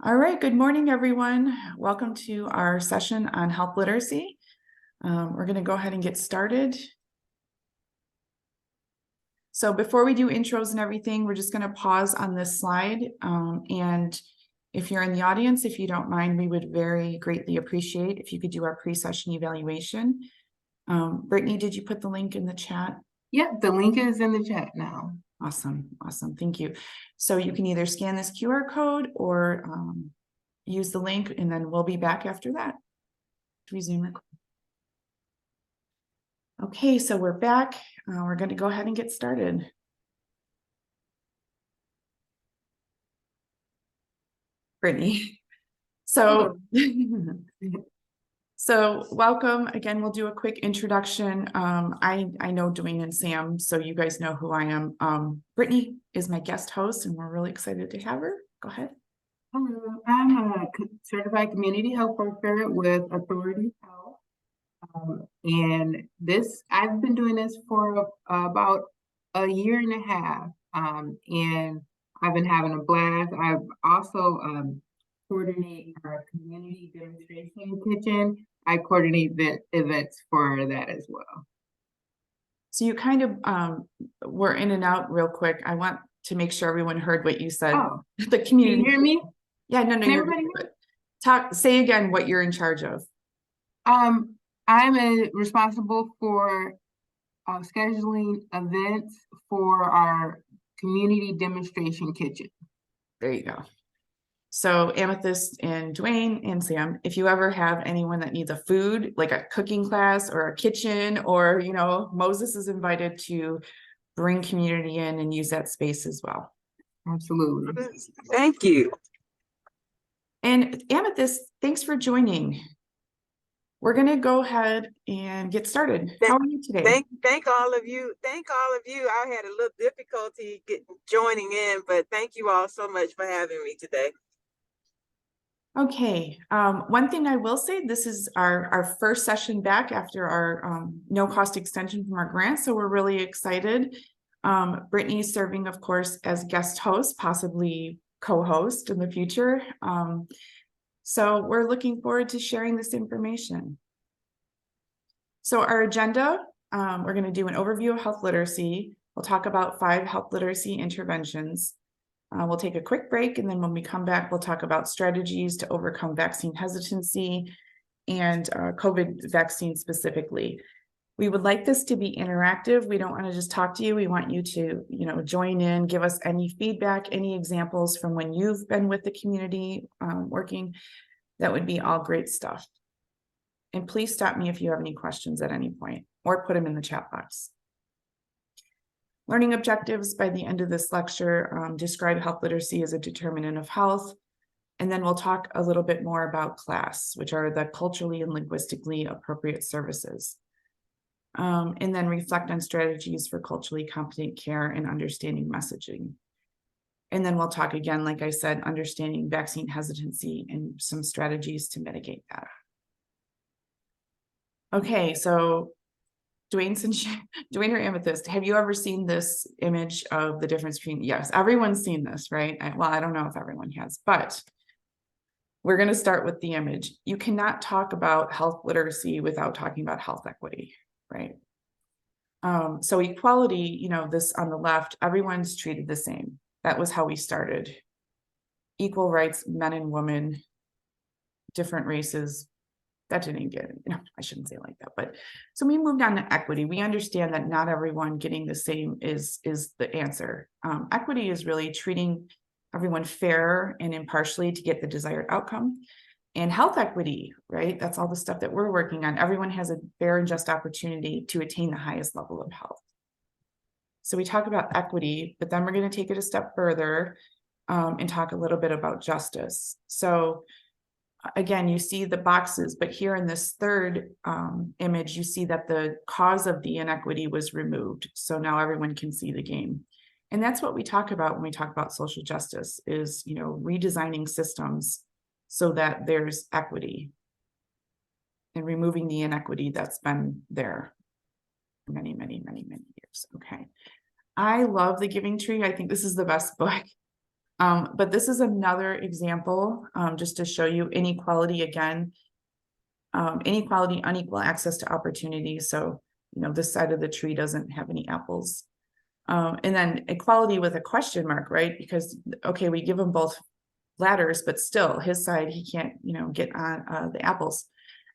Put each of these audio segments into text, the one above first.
All right, good morning, everyone. Welcome to our session on health literacy. We're going to go ahead and get started. So before we do intros and everything, we're just going to pause on this slide. And if you're in the audience, if you don't mind, we would very greatly appreciate if you could do our pre-session evaluation. Brittany, did you put the link in the chat? Yep, the link is in the chat now. Awesome, thank you. So you can either scan this QR code or use the link, and then we'll be back after that to resume recording. Okay, so we're back. We're going to go ahead and get started. Brittany. So, so welcome. Again, we'll do a quick introduction. I know Dwayne and Sam, so you guys know who I am. Brittany is my guest host, and we're really excited to have her. Go ahead. Hello, I'm a certified community health worker with Authority Health. And I've been doing this for about a year and a half. And I've been having a blast. I've also coordinate our community demonstration kitchen. I coordinate the events for that as well. So you kind of were in and out real quick. I want to make sure everyone heard what you said. Oh, the community. Can you hear me? Yeah, no, you're good. Say again what you're in charge of. I'm responsible for scheduling events for our community demonstration kitchen. There you go. So Amethyst and Dwayne and Sam, if you ever have anyone that needs a food, like a cooking class or a kitchen, or, Moses is invited to bring community in and use that space as well. Absolutely. Thank you. And Amethyst, thanks for joining. We're going to go ahead and get started. How are you today? Thank all of you. I had a little difficulty joining in, but thank you all so much for having me today. Okay. One thing I will say, this is our first session back after our no cost extension from our grant. So we're really excited. Brittany is serving, of course, as guest host, possibly co-host in the future. So we're looking forward to sharing this information. So our agenda, we're going to do an overview of health literacy. We'll talk about 5 health literacy interventions. We'll take a quick break, and then when we come back, we'll talk about strategies to overcome vaccine hesitancy and COVID vaccine specifically. We would like this to be interactive. We don't want to just talk to you. We want you to, join in, give us any feedback, any examples from when you've been with the community working. That would be all great stuff. And please stop me if you have any questions at any point, or put them in the chat box. Learning objectives by the end of this lecture, describe health literacy as a determinant of health. And then we'll talk a little bit more about CLAS, which are the culturally and linguistically appropriate services. And then reflect on strategies for culturally competent care and understanding messaging. And then we'll talk again, like I said, understanding vaccine hesitancy and some strategies to mitigate that. Okay, so Dwayne or Amethyst, have you ever seen this image of the difference between, yes, everyone's seen this, right? Well, I don't know if everyone has, but we're going to start with the image. You cannot talk about health literacy without talking about health equity, right? So equality, this on the left, everyone's treated the same. That was how we started. Equal rights, men and women, different races. That didn't get, I shouldn't say it like that, but so we moved on to equity. We understand that not everyone getting the same is the answer. Equity is really treating everyone fair and impartially to get the desired outcome. And health equity, right? That's all the stuff that we're working on. Everyone has a fair and just opportunity to attain the highest level of health. So we talk about equity, but then we're going to take it a step further and talk a little bit about justice. So again, you see the boxes, but here in this third image, you see that the cause of the inequity was removed. So now everyone can see the game. And that's what we talk about when we talk about social justice is, redesigning systems so that there's equity and removing the inequity that's been there for many, many, many, many years. Okay. I love The Giving Tree. I think this is the best book. But this is another example, just to show you inequality again. Inequality, unequal access to opportunities. So, this side of the tree doesn't have any apples. And then equality with a question mark, right? Because, okay, we give them both ladders, but still his side, he can't, get on the apples.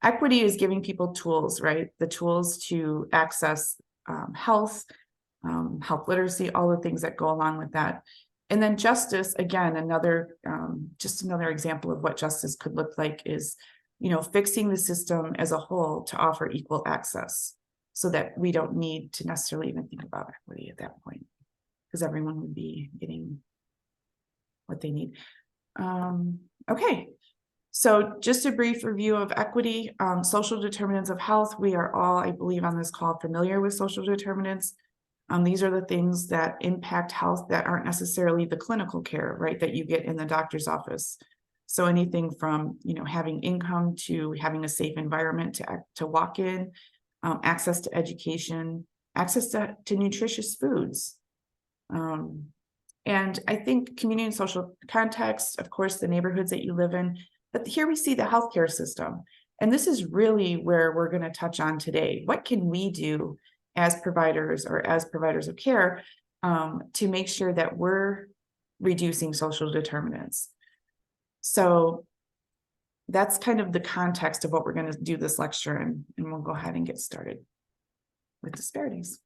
Equity is giving people tools, right? The tools to access health, health literacy, all the things that go along with that. And then justice, again, just another example of what justice could look like is, fixing the system as a whole to offer equal access so that we don't need to necessarily even think about equity at that point, because everyone would be getting what they need. Okay, so just a brief review of equity, social determinants of health. We are all, I believe, on this call familiar with social determinants. These are the things that impact health that aren't necessarily the clinical care, right, that you get in the doctor's office. So anything from, having income to having a safe environment to walk in, access to education, access to nutritious foods. And I think community and social context, of course, the neighborhoods that you live in, but here we see the healthcare system. And this is really where we're going to touch on today. What can we do as providers or as providers of care to make sure that we're reducing social determinants? So that's kind of the context of what we're going to do this lecture, and we'll go ahead and get started with disparities.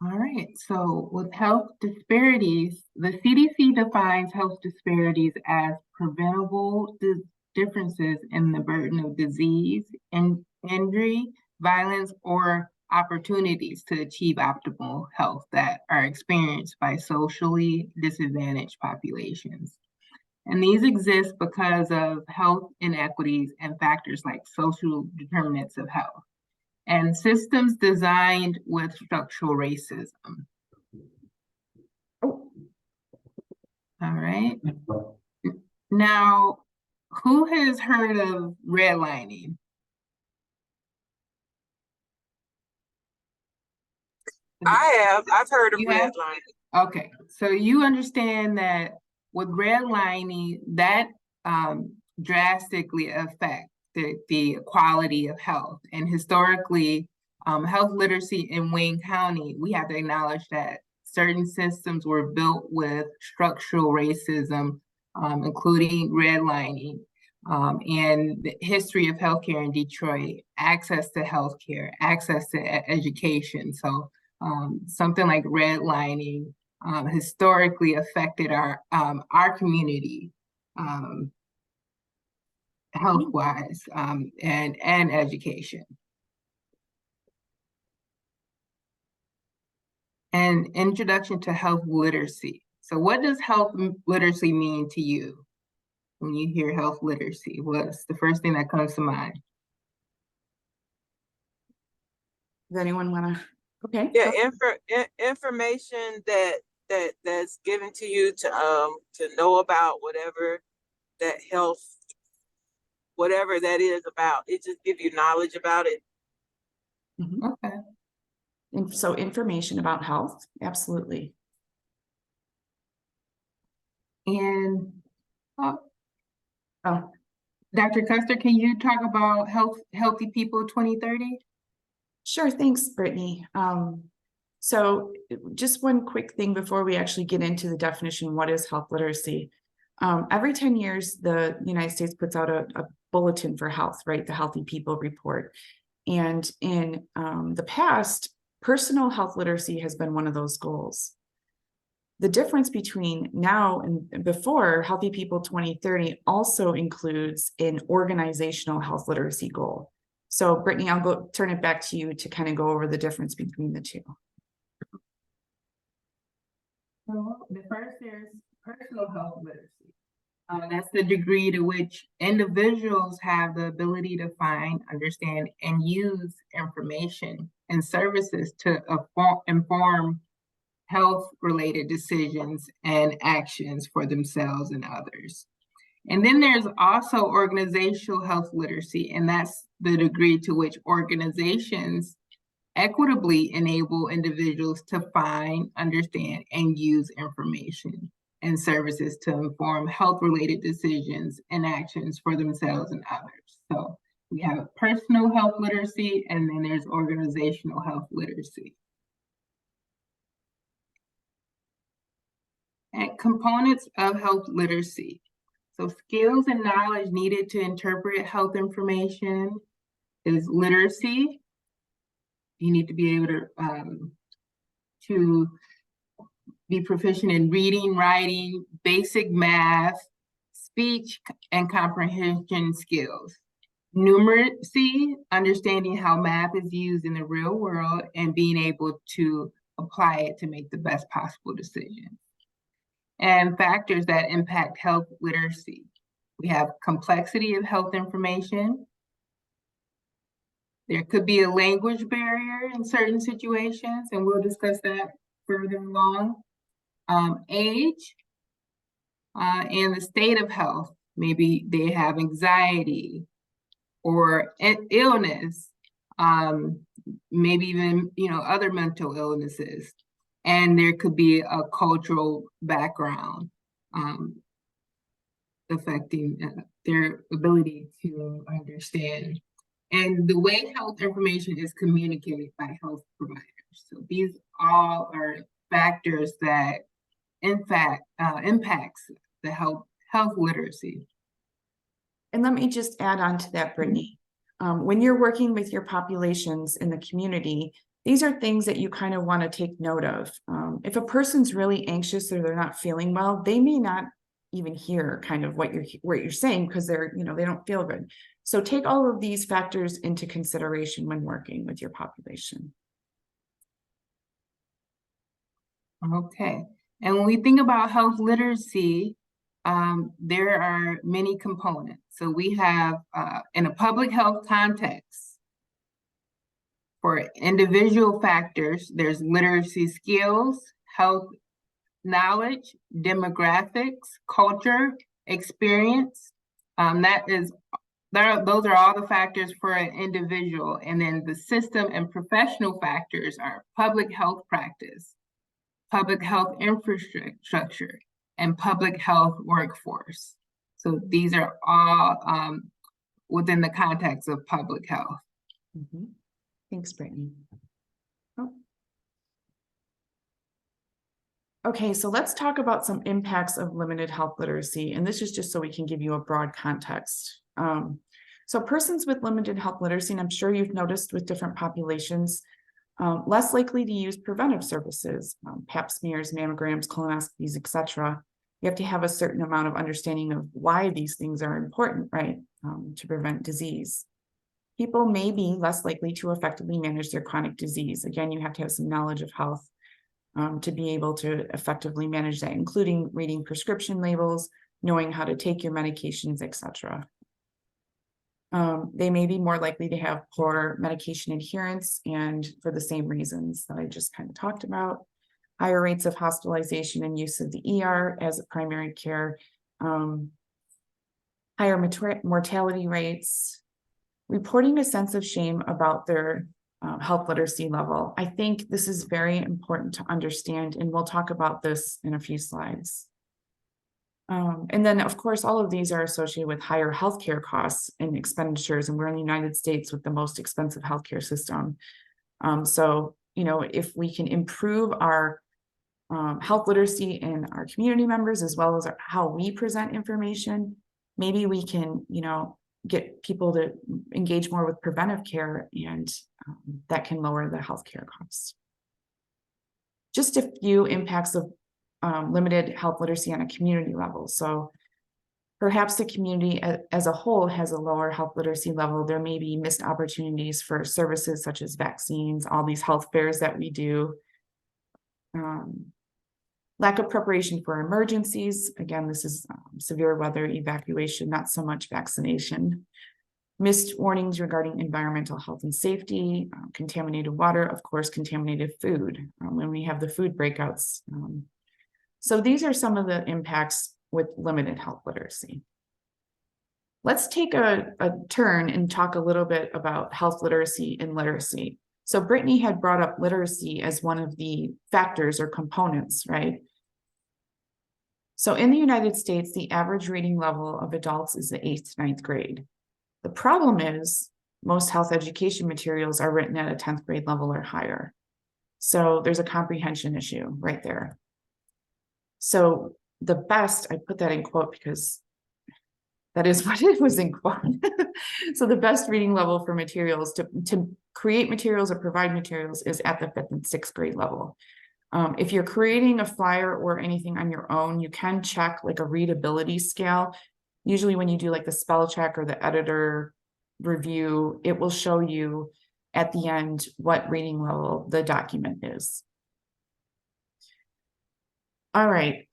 All right, so with health disparities, the CDC defines health disparities as preventable differences in the burden of disease, injury, violence, or opportunities to achieve optimal health that are experienced by socially disadvantaged populations. And these exist because of health inequities and factors like social determinants of health and systems designed with structural racism. All right. Now, who has heard of redlining? I have. I've heard of You have? redlining. Okay, so you understand that with redlining, that drastically affects the quality of health. And historically, health literacy in Wayne County, we have to acknowledge that certain systems were built with structural racism, including redlining, and the history of healthcare in Detroit, access to healthcare, access to education. So something like redlining historically affected our community health-wise and education. And introduction to health literacy. So what does health literacy mean to you? When you hear health literacy, what's the first thing that comes to mind? Does anyone want to? Okay. Yeah, information that's given to you to know about whatever that health, whatever that is about. It just gives you knowledge about it. Mm-hmm. Okay. And so information about health, absolutely. And Dr. Custer, can you talk about Healthy People 2030? Sure, thanks, Brittany. So just one quick thing before we actually get into the definition, what is health literacy? Every 10 years, the United States puts out a bulletin for health, right? The Healthy People Report. And in the past, personal health literacy has been one of those goals. The difference between now and before Healthy People 2030 also includes an organizational health literacy goal. So Brittany, I'll turn it back to you to kind of go over the difference between the two. So the first is personal health literacy. That's the degree to which individuals have the ability to find, understand, and use information and services to inform health-related decisions and actions for themselves and others. And then there's also organizational health literacy, and that's the degree to which organizations equitably enable individuals to find, understand, and use information. and services to inform health-related decisions and actions for themselves and others. So we have personal health literacy, and then there's organizational health literacy. And components of health literacy. So skills and knowledge needed to interpret health information is literacy. You need to be able to be proficient in reading, writing, basic math, speech, and comprehension skills. Numeracy, understanding how math is used in the real world and being able to apply it to make the best possible decisions. And factors that impact health literacy. We have complexity of health information. There could be a language barrier in certain situations, and we'll discuss that further along. Age and the state of health. Maybe they have anxiety or illness, maybe even other mental illnesses. And there could be a cultural background affecting their ability to understand. And the way health information is communicated by health providers. So these all are factors that, in fact, impacts the health literacy. And let me just add on to that, Brittany. When you're working with your populations in the community, these are things that you kind of want to take note of. If a person's really anxious or they're not feeling well, they may not even hear kind of what you're saying because they're, they don't feel good. So take all of these factors into consideration when working with your population. Okay. And when we think about health literacy, there are many components. So we have, in a public health context, for individual factors, there's literacy skills, health knowledge, demographics, culture, experience. Those are all the factors for an individual. And then the system and professional factors are public health practice, public health infrastructure, and public health workforce. So these are all within the context of public health. Mm-hmm. Thanks, Brittany. Oh. Okay, so let's talk about some impacts of limited health literacy. And this is just so we can give you a broad context. So persons with limited health literacy, and I'm sure you've noticed with different populations, less likely to use preventive services, pap smears, mammograms, colonoscopies, etc. You have to have a certain amount of understanding of why these things are important, right, to prevent disease. People may be less likely to effectively manage their chronic disease. Again, you have to have some knowledge of health to be able to effectively manage that, including reading prescription labels, knowing how to take your medications, etc. They may be more likely to have poor medication adherence, and for the same reasons that I just kind of talked about. Higher rates of hospitalization and use of the ER as a primary care, higher mortality rates, reporting a sense of shame about their health literacy level. I think this is very important to understand, and we'll talk about this in a few slides. And then, of course, all of these are associated with higher healthcare costs and expenditures, and we're in the United States with the most expensive healthcare system. So, if we can improve our health literacy in our community members, as well as how we present information, maybe we can, get people to engage more with preventive care, and that can lower the healthcare costs. Just a few impacts of limited health literacy on a community level. So perhaps the community as a whole has a lower health literacy level. There may be missed opportunities for services such as vaccines, all these health fairs that we do. Lack of preparation for emergencies. Again, this is severe weather, evacuation, not so much vaccination. Missed warnings regarding environmental health and safety, contaminated water, of course, contaminated food when we have the food breakouts. So these are some of the impacts with limited health literacy. Let's take a turn and talk a little bit about health literacy and literacy. So Brittany had brought up literacy as one of the factors or components, right? So in the United States, the average reading level of adults is the 8th to 9th grade. The problem is most health education materials are written at a 10th grade level or higher. So there's a comprehension issue right there. So the best, I put that in quote because that is what it was in quote. So the best reading level for materials to create materials or provide materials is at the 5th and 6th grade level. If you're creating a flyer or anything on your own, you can check like a readability scale. Usually when you do like the spell check or the editor review, it will show you at the end what reading level the document is. All right,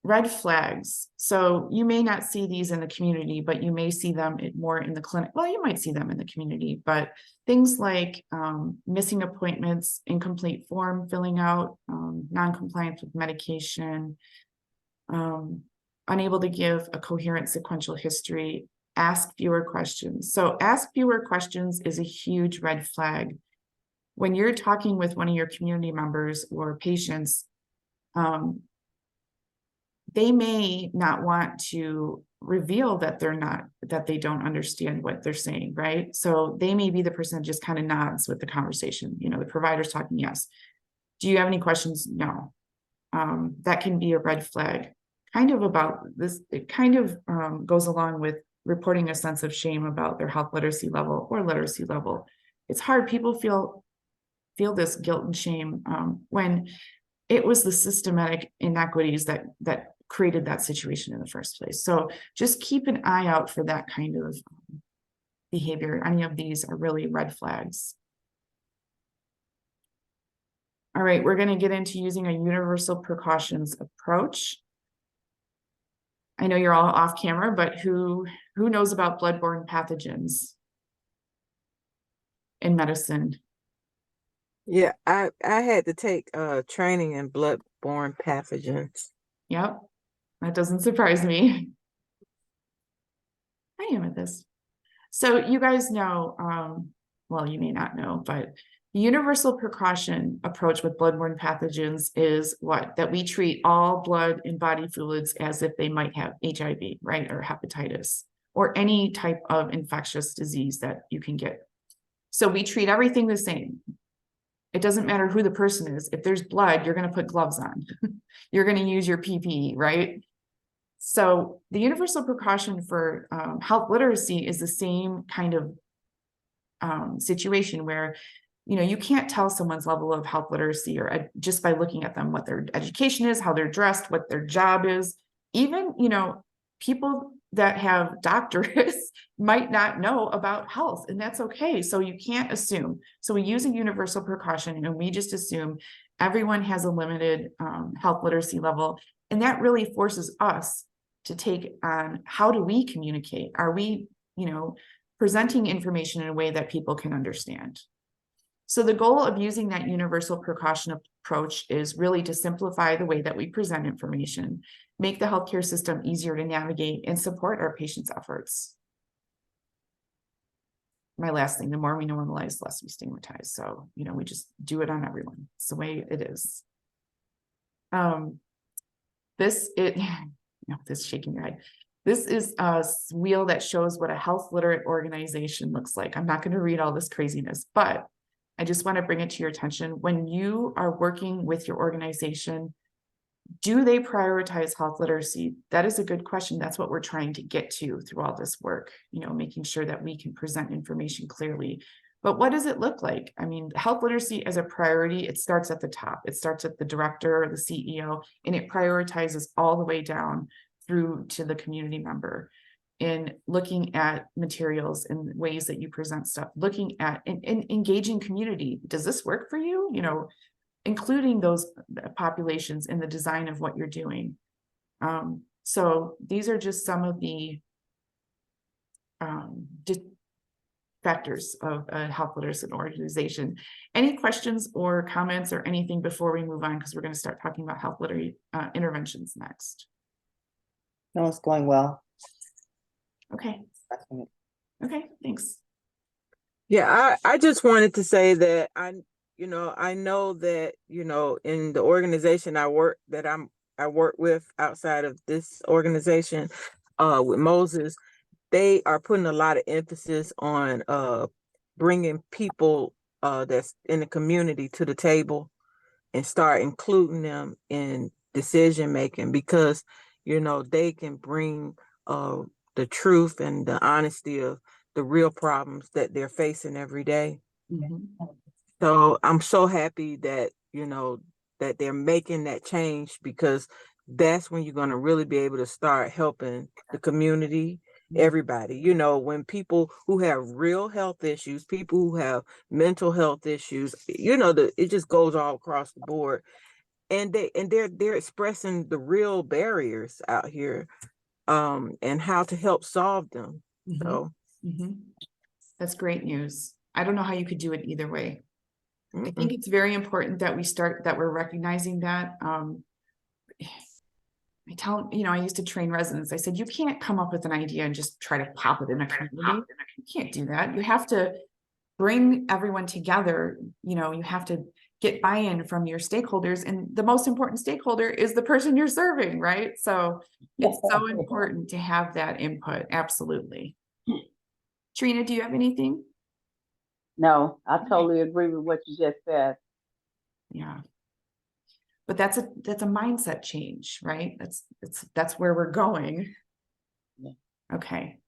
red flags. So you may not see these in the community, but you may see them more in the clinic. Well, you might see them in the community, but things like missing appointments, incomplete form filling out, non-compliance with medication, unable to give a coherent sequential history, ask fewer questions. So ask fewer questions is a huge red flag. When you're talking with one of your community members or patients, they may not want to reveal that they don't understand what they're saying, right? So they may be the person that just kind of nods with the conversation. You know, the provider's talking, yes. Do you have any questions? No. That can be a red flag. Kind of about this, it kind of goes along with reporting a sense of shame about their health literacy level or literacy level. It's hard. People feel this guilt and shame when it was the systematic inequities that created that situation in the first place. So just keep an eye out for that kind of behavior. Any of these are really red flags. All right, we're going to get into using a universal precautions approach. I know you're all off camera, but who knows about bloodborne pathogens in medicine? Yeah, I had to take training in bloodborne pathogens. Yep, that doesn't surprise me. I am at this. So you guys know, well, you may not know, but the universal precaution approach with bloodborne pathogens is what? That we treat all blood and body fluids as if they might have HIV, right? Or hepatitis, or any type of infectious disease that you can get. So we treat everything the same. It doesn't matter who the person is. If there's blood, you're going to put gloves on. You're going to use your PPE, right? So the universal precaution for health literacy is the same kind of situation where, you know, you can't tell someone's level of health literacy or just by looking at them, what their education is, how they're dressed, what their job is. Even, you know, people that have doctorates might not know about health, and that's okay. So you can't assume. So we use a universal precaution and we just assume everyone has a limited health literacy level. And that really forces us to take on how do we communicate? Are we, you know, presenting information in a way that people can understand? So the goal of using that universal precaution approach is really to simplify the way that we present information, make the healthcare system easier to navigate, and support our patients' efforts. My last thing, the more we normalize, the less we stigmatize. So, you know, we just do it on everyone. It's the way it is. This shaking your head. This is a wheel that shows what a health literate organization looks like. I'm not going to read all this craziness, but I just want to bring it to your attention. When you are working with your organization, do they prioritize health literacy? That is a good question. That's what we're trying to get to through all this work, you know, making sure that we can present information clearly. But what does it look like? I mean, health literacy as a priority, it starts at the top. It starts at the director or the CEO, and it prioritizes all the way down through to the community member in looking at materials and ways that you present stuff, looking at and engaging community. Does this work for you? You know, including those populations in the design of what you're doing. So these are just some of the factors of a health literacy organization. Any questions or comments or anything before we move on? Because we're going to start talking about health literacy interventions next. No, it's going well. Okay. Okay, thanks. Yeah, I just wanted to say that I know that, you know, in the organization I work, that I'm I work with outside of this organization, with Moses, they are putting a lot of emphasis on bringing people that's in the community to the table and start including them in decision making, because they can bring uh the truth and the honesty of the real problems that they're facing every day. Mhm. So I'm so happy that that they're making that change, because that's when you're going to really be able to start helping the community, everybody. When people who have real health issues, people who have mental health issues, it just goes all across the board, and they're expressing the real barriers out here, and how to help solve them. Mhm. So Mhm. That's great news. I don't know how you could do it either way. I mm-mm. think it's very important that we're recognizing that. I used to train residents. I said, you can't come up with an idea and just try to pop it in a community. You can't do that. You have to bring everyone together. You have to get buy-in from your stakeholders. And the most important stakeholder is the person you're serving, right? So it's so important to have that input. Absolutely. Trina, do you have anything? No, I totally agree with what you just said. Yeah. But that's a mindset change, right? That's where we're going. Yeah. Okay.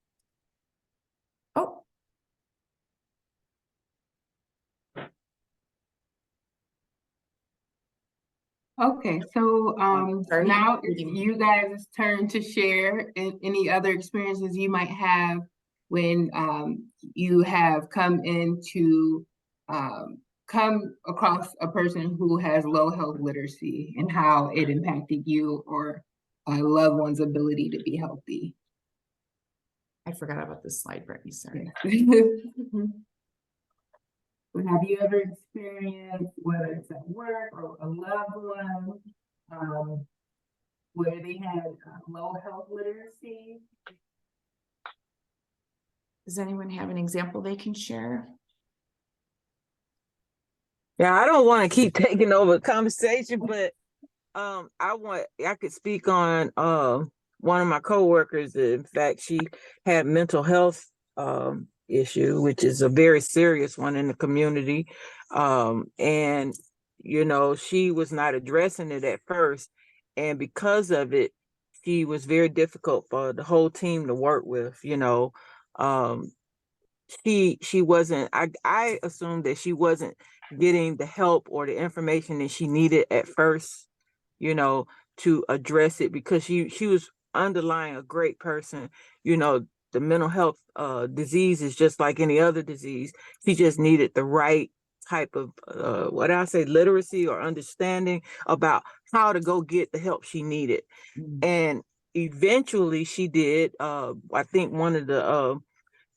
Oh. Okay, so Sorry. now it's you guys' turn to share any other experiences you might have when you have come across a person who has low health literacy and how it impacted you or a loved one's ability to be healthy. I forgot about this slide, Brittany. Sorry. But have you ever experienced, whether it's at work or a loved one, where they had low health literacy? Does anyone have an example they can share? Yeah, I don't want to keep taking over the conversation, but I could speak on one of my coworkers. In fact, she had mental health issue, which is a very serious one in the community. And she was not addressing it at first, and because of it, she was very difficult for the whole team to work with. Um, she wasn't, I assumed that she wasn't getting the help or the information that she needed at first, you know, to address it, because she was underlying a great person. The mental health disease is just like any other disease. She just needed the right type of what I say, literacy or understanding about how to go get the help she needed. And eventually she did. I think one of the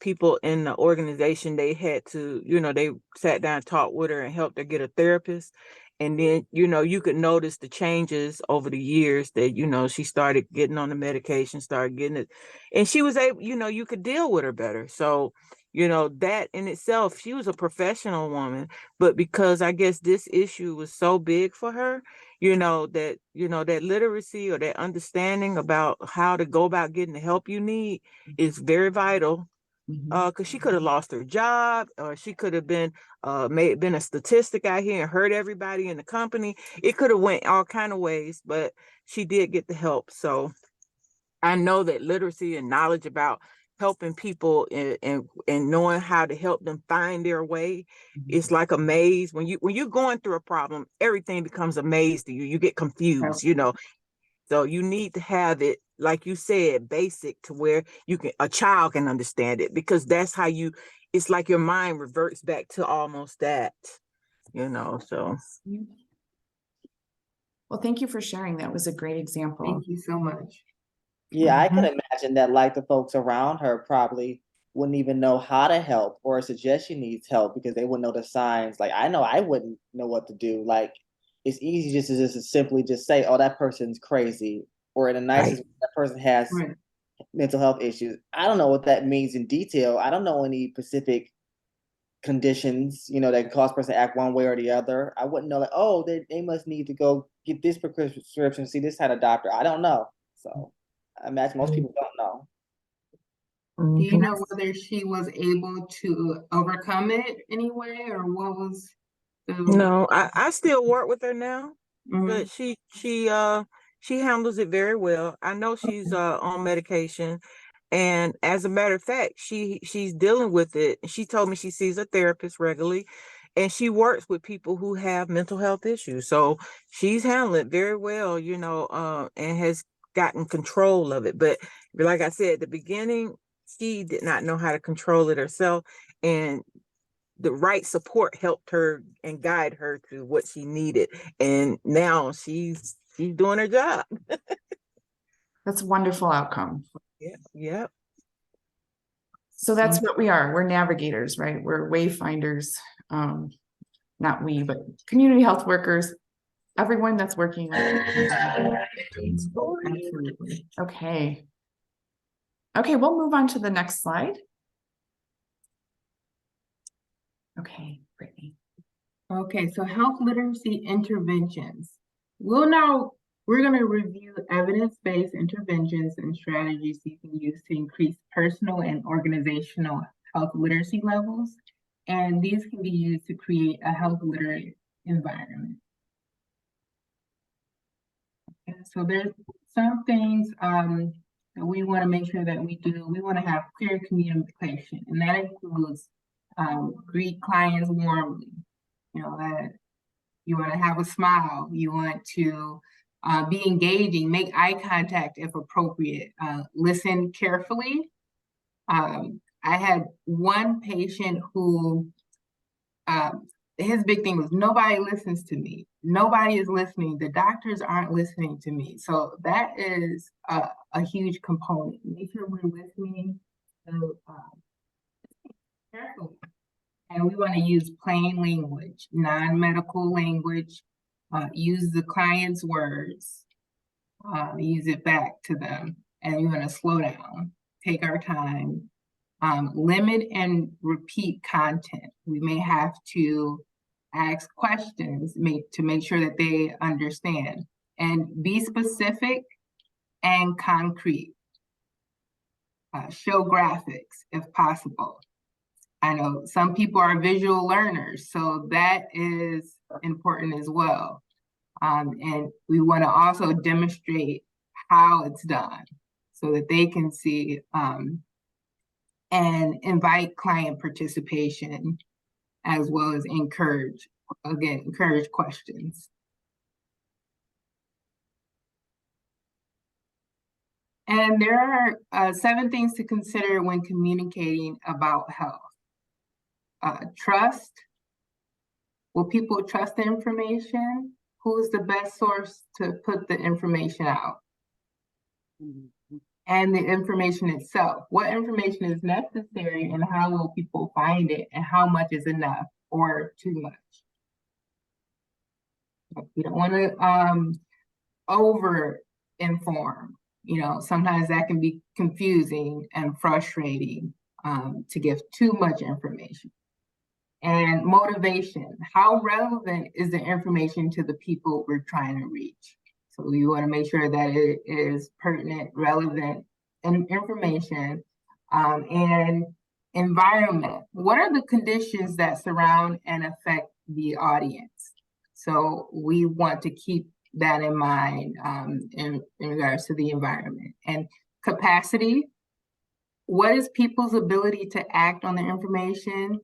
people in the organization, they had to, they sat down and talked with her and helped her get a therapist. And then, you could notice the changes over the years that, she started getting on the medication, started getting it. And she was able, you could deal with her better. So, that in itself, she was a professional woman, but because I guess this issue was so big for her, that literacy or that understanding about how to go about getting the help you need is very vital. Because she could have lost her job, or she could have been been a statistic out here and hurt everybody in the company. It could have went all kind of ways, but she did get the help. So I know that literacy and knowledge about helping people and knowing how to help them find their way, it's like a maze. When you're going through a problem, everything becomes a maze to you. You get confused, So you need to have it, like you said, basic, to where a child can understand it, because that's how it's like your mind reverts back to almost that, so. Well, thank you for sharing. That was a great example. Thank you so much. Yeah, I can imagine that like the folks around her probably wouldn't even know how to help or suggest she needs help because they wouldn't know the signs. Like I know I wouldn't know what to do. Like it's easy just to simply just say, oh, that person's crazy. Or in the nicest way, that person has Right. mental health issues. I don't know what that means in detail. I don't know any specific conditions, that can cause a person to act one way or the other. I wouldn't know like, oh, they must need to go get this prescription, see this kind of doctor. I don't know. So I imagine most people don't know. Do you Mhm. know whether she was able to overcome it anyway, or what was the? No, I still work with her now, Mhm. but she handles it very well. I know she's on medication, and as a matter of fact, she's dealing with it. She told me she sees a therapist regularly, and she works with people who have mental health issues. So she's handling it very well, and has gotten control of it. But like I said at the beginning, she did not know how to control it herself, and the right support helped her and guide her to what she needed. And now she's doing her job. That's a wonderful outcome. Yeah, yeah. So that's what we are. We're navigators, right? We're wayfinders. Not we, but community health workers, everyone that's working with. Absolutely. Okay. Okay, we'll move on to the next slide. Okay, Brittany. Okay, so health literacy interventions. We're going to review evidence-based interventions and strategies you can use to increase personal and organizational health literacy levels. And these can be used to create a health literate environment. Okay, so there's some things that we want to make sure that we do. We want to have clear communication, and that includes greet clients warmly. That you want to have a smile. You want to be engaging, make eye contact if appropriate, listen carefully. I had one patient who his big thing was nobody listens to me. Nobody is listening. The doctors aren't listening to me. So that is a huge component. Make sure we're listening carefully. And we want to use plain language, non-medical language, use the client's words, use it back to them. And we want to slow down, take our time, limit and repeat content. We may have to ask questions to make sure that they understand, and be specific and concrete. Show graphics if possible. I know some people are visual learners, so that is important as well. And we want to also demonstrate how it's done so that they can see and invite client participation, as well as encourage questions. And there are 7 things to consider when communicating about health. Trust. Will people trust the information? Who's the best source to put the information out? And the information itself. What information is necessary, and how will people find it, and how much is enough or too much? We don't want to over inform. Sometimes that can be confusing and frustrating to give too much information. And motivation. How relevant is the information to the people we're trying to reach? So we want to make sure that it is pertinent, relevant information. And environment. What are the conditions that surround and affect the audience? So we want to keep that in mind in regards to the environment. And capacity. What is people's ability to act on the information?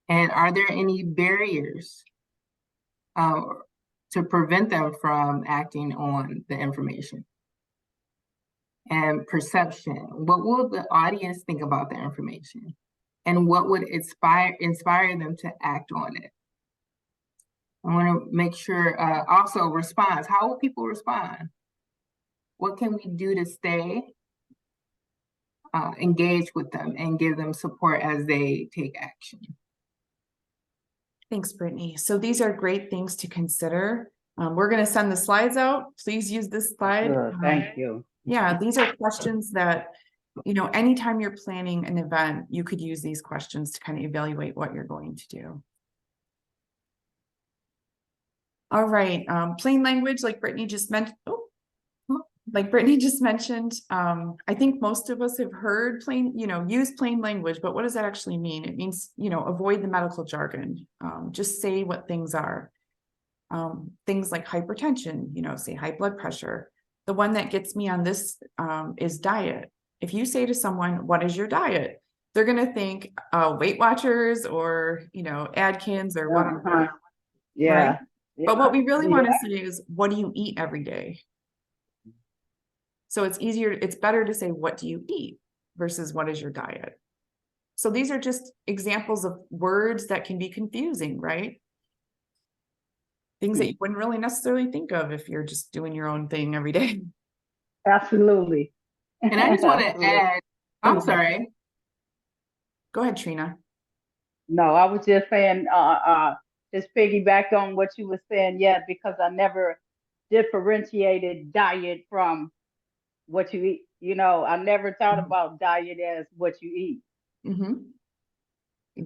And are there any barriers to prevent them from acting on the information? And perception. What will the audience think about the information? And what would inspire them to act on it? I want to make sure also response. How will people respond? What can we do to stay engaged with them and give them support as they take action? Thanks, Brittany. So these are great things to consider. We're going to send the slides out. Please use this slide. Sure, thank you. Yeah, these are questions that, anytime you're planning an event, you could use these questions to kind of evaluate what you're going to do. All right, plain language, like Brittany just mentioned. Like Brittany just mentioned, I think most of us have heard use plain language, but what does that actually mean? It means, avoid the medical jargon. Just say what things are. Things like hypertension, say high blood pressure. The one that gets me on this is diet. If you say to someone, what is your diet? They're going to think Weight Watchers or, Adkins or whatever. Uh-huh. Yeah. Right? But what we really want to Yeah. say is, what do you eat every day? So it's better to say, what do you eat versus what is your diet? So these are just examples of words that can be confusing, right? Things that you wouldn't really necessarily think of if you're just doing your own thing every day. Absolutely. And I just want to add, I'm sorry. Go ahead, Trina. No, I was just saying, just piggyback on what you were saying. Yeah, because I never differentiated diet from what you eat. I never thought about diet as what you eat, Mm-hmm.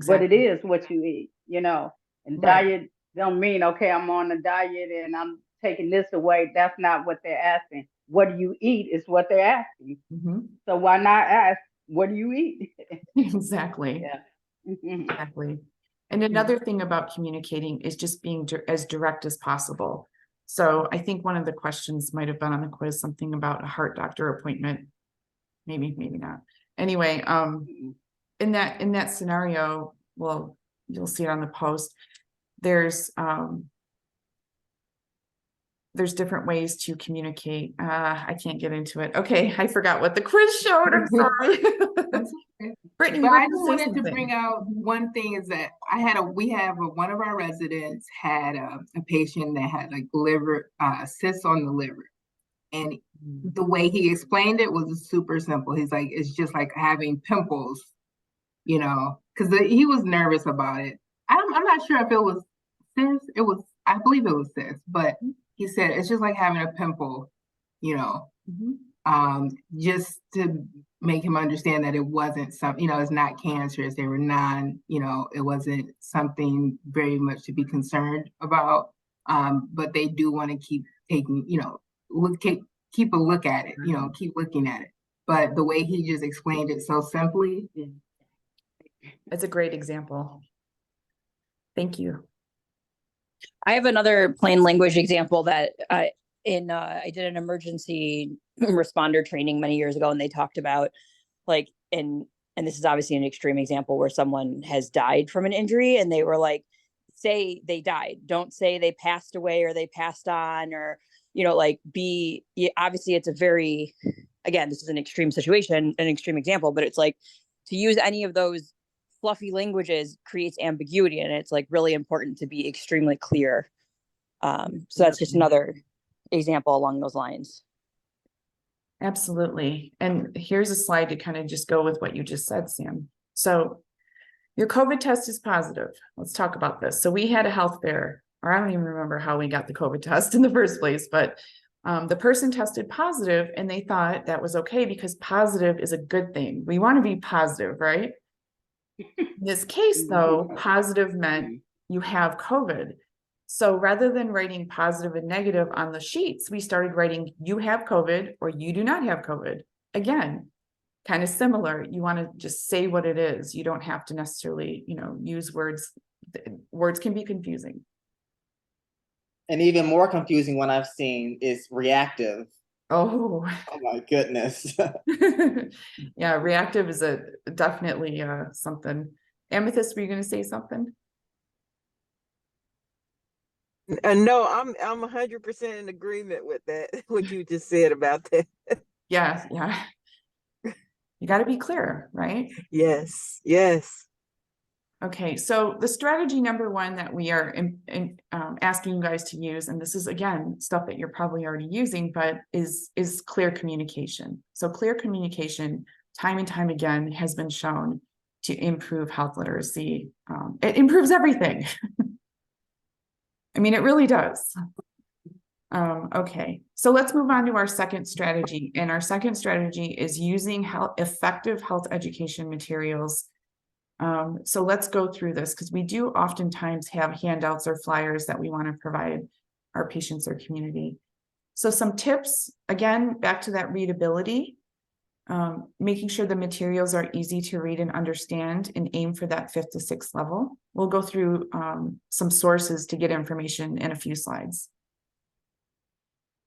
but it Exactly. is what you eat, and Right. diet don't mean, okay, I'm on a diet and I'm taking this away. That's not what they're asking. What do you eat is what they're asking. Mm-hmm. So why not ask, what do you eat? Exactly. Yeah. Exactly. And another thing about communicating is just being as direct as possible. So I think one of the questions might have been on the quiz, something about a heart doctor appointment. Maybe not. Anyway, in that scenario, well, you'll see it on the post. There's different ways to communicate. I can't get into it. Okay, I forgot what the quiz showed. I'm sorry. Brittany, But you were I gonna just say wanted to something. bring out one thing is that one of our residents had a patient that had like liver cysts on the liver. And the way he explained it was super simple. He's like, it's just like having pimples, because he was nervous about it. I'm not sure if it was cyst. I believe it was cyst, but he said it's just like having a pimple, just to make him understand that it wasn't it's not cancerous. They were it wasn't something very much to be concerned about. But they do want to keep taking, keep a look at it, keep looking at it. But the way he just explained it so simply. It's a great example. Thank you. I have another plain language example that I did an emergency responder training many years ago, and they talked about and this is obviously an extreme example where someone has died from an injury, and they were like, say they died, don't say they passed away or they passed on, or obviously it's a very, again, this is an extreme situation, an extreme example, but it's like to use any of those fluffy languages creates ambiguity, and it's like really important to be extremely clear. So that's just another example along those lines. Absolutely. And here's a slide to kind of just go with what you just said, Sam. So your COVID test is positive. Let's talk about this. So we had a health fair, or I don't even remember how we got the COVID test in the first place, but the person tested positive and they thought that was okay because positive is a good thing. We want to be positive, right? In this case, though, positive meant you have COVID. So rather than writing positive and negative on the sheets, we started writing you have COVID or you do not have COVID. Again, kind of similar. You want to just say what it is. You don't have to necessarily, use words. Words can be confusing. And even more confusing one I've seen is reactive. Oh my goodness. Yeah, reactive is definitely something. Amethyst, were you going to say something? No, I'm 100% in agreement with that. What you just said about that. Yeah. You got to be clear, right? Yes. Okay, so the strategy number one that we are asking you guys to use, and this is again stuff that you're probably already using, but is clear communication. So clear communication, time and time again, has been shown to improve health literacy. It improves everything. I mean, it really does. Okay, so let's move on to our second strategy. And our second strategy is using effective health education materials. So let's go through this because we do oftentimes have handouts or flyers that we want to provide our patients or community. So some tips, again, back to that readability, making sure the materials are easy to read and understand and aim for that 5th to 6th level. We'll go through some sources to get information in a few slides.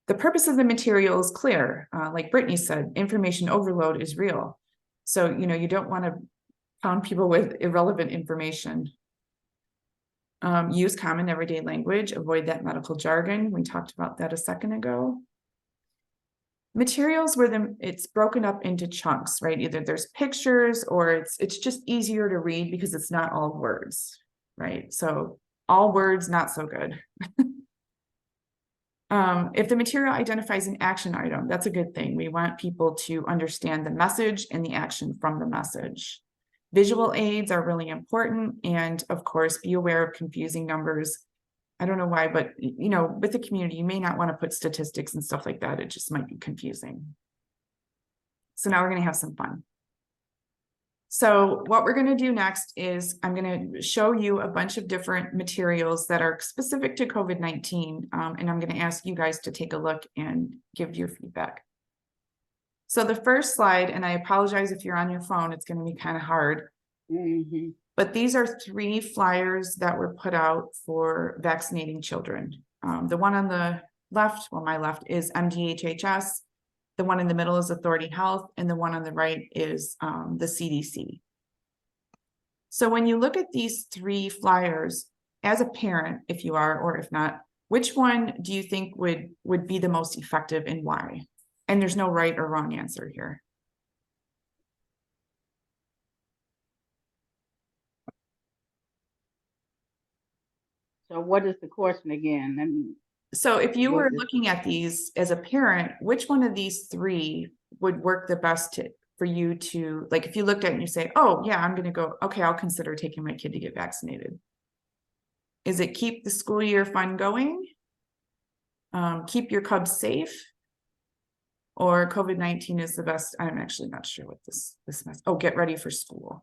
The purpose of the material is clear. Like Brittany said, information overload is real. So, you don't want to pound people with irrelevant information. Use common everyday language, avoid that medical jargon. We talked about that a second ago. Materials where it's broken up into chunks, right? Either there's pictures or it's just easier to read because it's not all words, right? So all words, not so good. If the material identifies an action item, that's a good thing. We want people to understand the message and the action from the message. Visual aids are really important. And of course, be aware of confusing numbers. I don't know why, but with the community, you may not want to put statistics and stuff like that. It just might be confusing. So now we're going to have some fun. So what we're going to do next is I'm going to show you a bunch of different materials that are specific to COVID-19. And I'm going to ask you guys to take a look and give your feedback. So the first slide, and I apologize if you're on your phone, it's going to be kind of hard. Mm-hmm. But these are 3 flyers that were put out for vaccinating children. The one on the left, well, my left, is MDHHS. The one in the middle is Authority Health, and the one on the right is the CDC. So when you look at these 3 flyers, as a parent, if you are, or if not, which one do you think would be the most effective and why? And there's no right or wrong answer here. So what is the question again? So if you What were is- looking at these as a parent, which one of these 3 would work the best for you to, like, if you looked at it and you say, oh yeah, I'm going to go, okay, I'll consider taking my kid to get vaccinated. Is it keep the school year fun going? Keep your cubs safe? Or COVID-19 is the best? I'm actually not sure what this mess. Oh, get ready for school.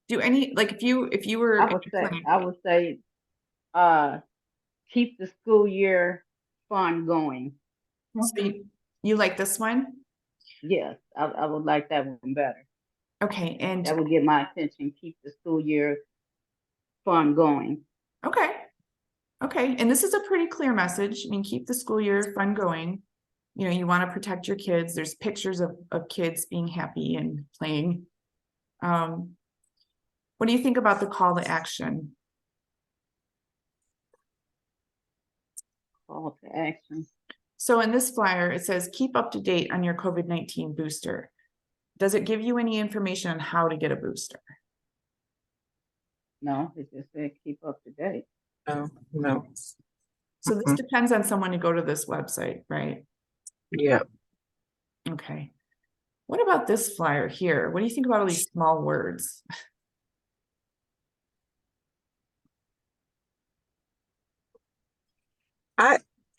Do any, like, if you were I would say keep the school year fun going. So you like this one? Yes, I would like that one better. Okay, and That would get my attention. Keep the school year fun going. okay. Okay, and this is a pretty clear message. I mean, keep the school year fun going. You want to protect your kids. There's pictures of kids being happy and playing. What do you think about the call to action? Call to action. So in this flyer, it says, keep up to date on your COVID-19 booster. Does it give you any information on how to get a booster? No, it just said keep up to date. Oh, no. So this depends on someone to go to this website, right? Yeah. Okay. What about this flyer here? What do you think about all these small words?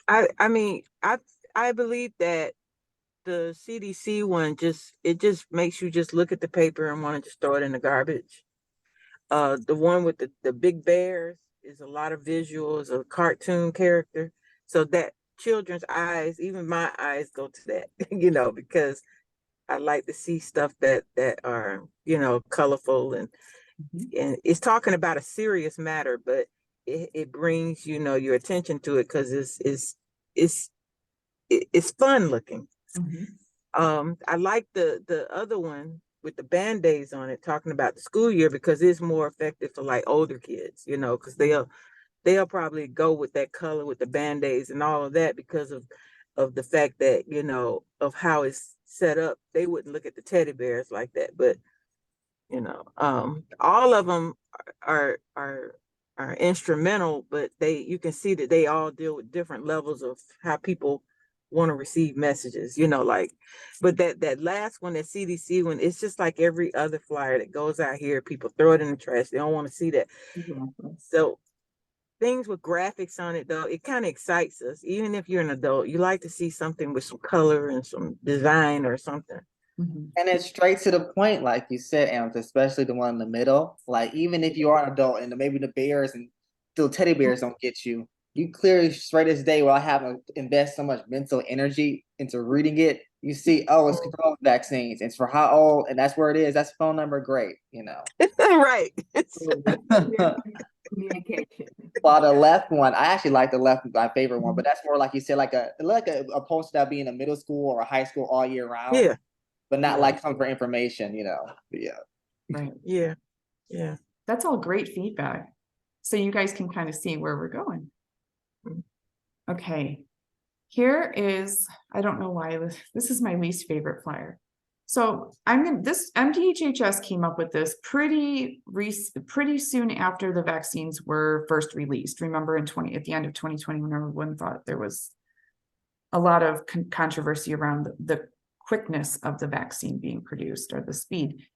I mean, I believe that the CDC one it just makes you just look at the paper and want to just throw it in the garbage. The one with the big bears is a lot of visuals, a cartoon character, so that children's eyes, even my eyes, go to that, because I like to see stuff that are, colorful and it's talking about a serious matter, but it brings, your attention to it because it's fun looking. I like the other one with the band-aids on it, talking about the school year, because it's more effective for like older kids, because they'll probably go with that color with the band-aids and all of that because of the fact that, of how it's set up. They wouldn't look at the teddy bears like that, but all of them are instrumental, but you can see that they all deal with different levels of how people want to receive messages, but that last one, that CDC one, it's just like every other flyer that goes out here. People throw it in the trash. They don't want to see that. So things with graphics on it, though, it kind of excites us. Even if you're an adult, you like to see something with some color and some design or something. And it's straight to the point, like you said, Amethyst, especially the one in the middle. Like, even if you are an adult and maybe the bears and still teddy bears don't get you. You clearly straight as day, while I have to invest so much mental energy into reading it, you see, oh, it's for vaccines. It's for how old, and that's where it is. That's phone number, great, you know. Right. Communication. While the left one, I actually like the left, my favorite one, but that's more like you said, like a poster that be in a middle school or a high school all year round. Yeah. But not like come for information, you know. But yeah. Right. Yeah. Yeah. That's all great feedback. So you guys can kind of see where we're going. Okay. Here is, I don't know why this is my least favorite flyer. So this MDHHS came up with this pretty soon after the vaccines were first released. Remember at the end of 2020, when everyone thought there was a lot of controversy around the quickness of the vaccine being produced, or the speed.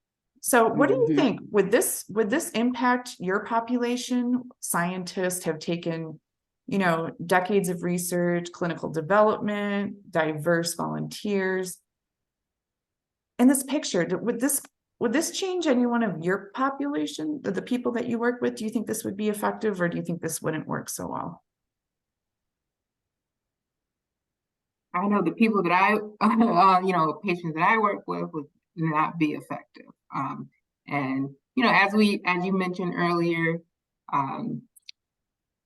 So what do you think? Would this impact your population? Scientists have taken, you know, decades of research, clinical development, diverse volunteers. In this picture, would this change any one of your population, the people that you work with? Do you think this would be effective, or do you think this wouldn't work so well? I know the people that I, you know, patients that I work with would not be effective. And, you know, as you mentioned earlier,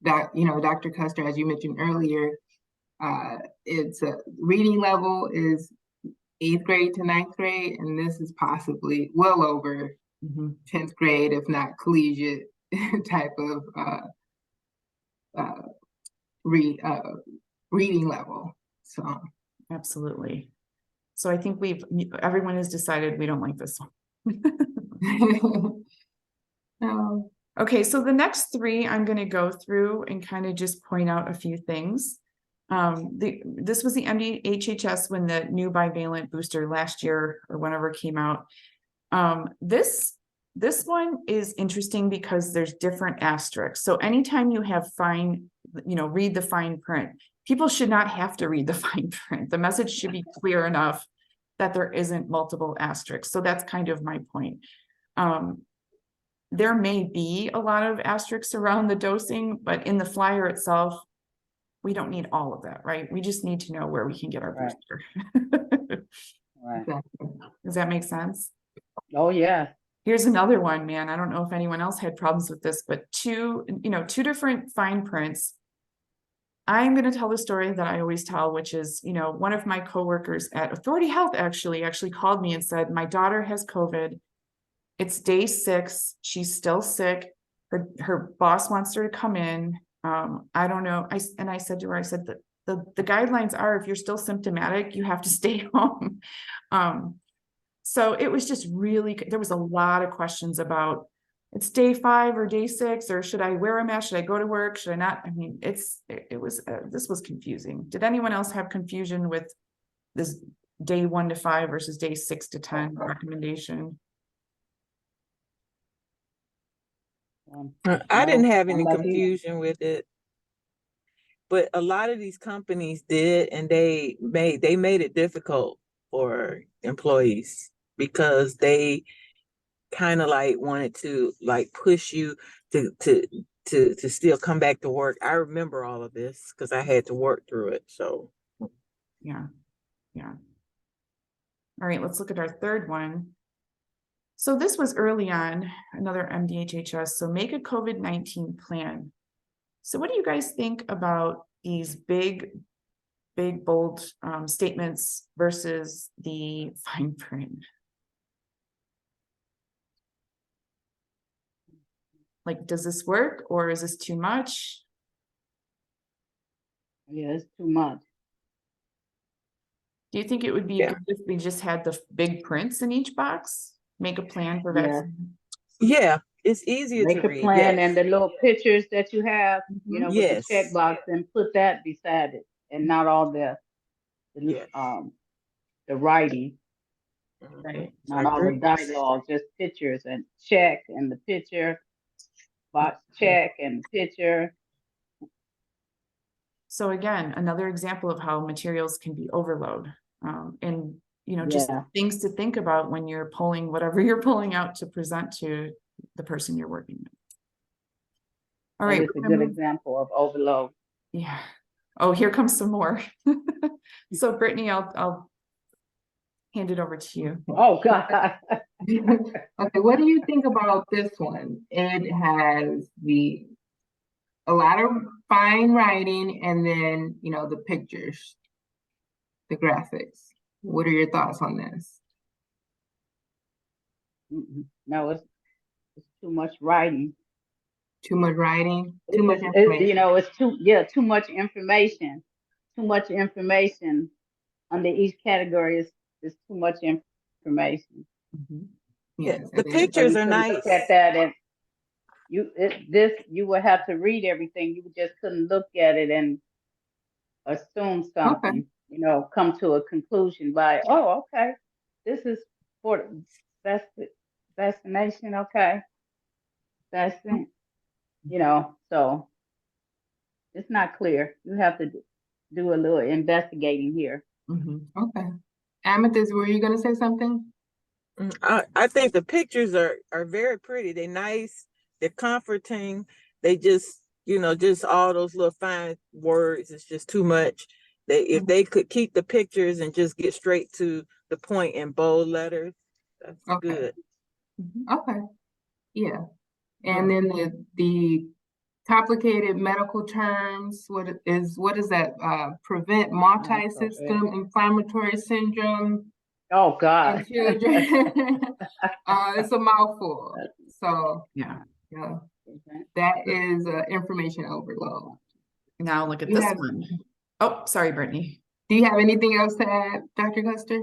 that, you know, Dr. Custer, as you mentioned earlier, it's a reading level is 8th grade to 9th grade, and this is possibly well over 10th grade, if not collegiate type of reading level. So absolutely. So I think everyone has decided we don't like this one. no. Okay, so the next three I'm going to go through and kind of just point out a few things. This was the MDHHS when the new bivalent booster last year or whenever it came out. This one is interesting because there's different asterisks. So anytime you have read the fine print, people should not have to read the fine print. The message should be clear enough that there isn't multiple asterisks. So that's kind of my point. There may be a lot of asterisks around the dosing, but in the flyer itself, we don't need all of that, right? We just need to know where we can get our booster. Right. Does that make sense? Oh, yeah. Here's another one, man. I don't know if anyone else had problems with this, but two different fine prints. I'm going to tell the story that I always tell, which is, you know, one of my coworkers at Authority Health actually called me and said, my daughter has COVID. It's day 6. She's still sick. Her boss wants her to come in. I don't know. I said to her, I said that the guidelines are, if you're still symptomatic, you have to stay home. So it was just really, there was a lot of questions about, it's day 5 or day 6, or should I wear a mask? Should I go to work? Should I not? I mean, this was confusing. Did anyone else have confusion with this day 1 to 5 versus day 6 to 10 recommendation? I didn't have any confusion with it, but a lot of these companies did, and they made it difficult for employees because they kind of like wanted to like push you to still come back to work. I remember all of this because I had to work through it. So yeah. All right, let's look at our third one. So this was early on, another MDHHS. So make a COVID-19 plan. So what do you guys think about these big, bold statements versus the fine print? Like, does this work, or is this too much? Yeah, it's too much. Do you think it would be good if we just had the big prints in each box? Make a plan for vaccine? Yeah, it's easier Make to a read. plan, Yes. and the little pictures that you have, you know, with Yes. the check box, and put that beside it, and not all the writing. Right. Not all the dialogue, just pictures and check and the picture, box check and picture. So again, another example of how materials can be overload. And, you know, just things to think about when you're pulling whatever you're pulling out to present to the person you're working with. All That right. is a good example of overload. Yeah. Oh, here comes some more. So Brittany, I'll hand it over to you. Oh, God. Okay, what do you think about this one? It has a lot of fine writing and then, the pictures, the graphics. What are your thoughts on this? No, it's too much writing. Too much writing, too much information. It's too much information. Too much information under each category is too much information. Mhm. Yeah, Yes, the it is. pictures You are couldn't nice. Look at that and you would have to read everything. You just couldn't look at it and assume something. Come to a conclusion by, oh, okay, this is for vaccination. Okay, that's it. So it's not clear. You have to do a little investigating here. Mhm. Okay. Amethyst, were you gonna say something? I think the pictures are very pretty. They're nice. They're comforting. They just, just all those little fine words. It's just too much. If they could keep the pictures and just get straight to the point in bold letters, that's Okay. good. Okay. Yeah. And then the complicated medical terms, what is that? Prevent multi-system inflammatory syndrome Oh, in God. children. It's a mouthful. So Yeah. yeah, that is information overload. Now look at You this have- one. Oh, sorry, Brittany. Do you have anything else to add, Dr. Custer?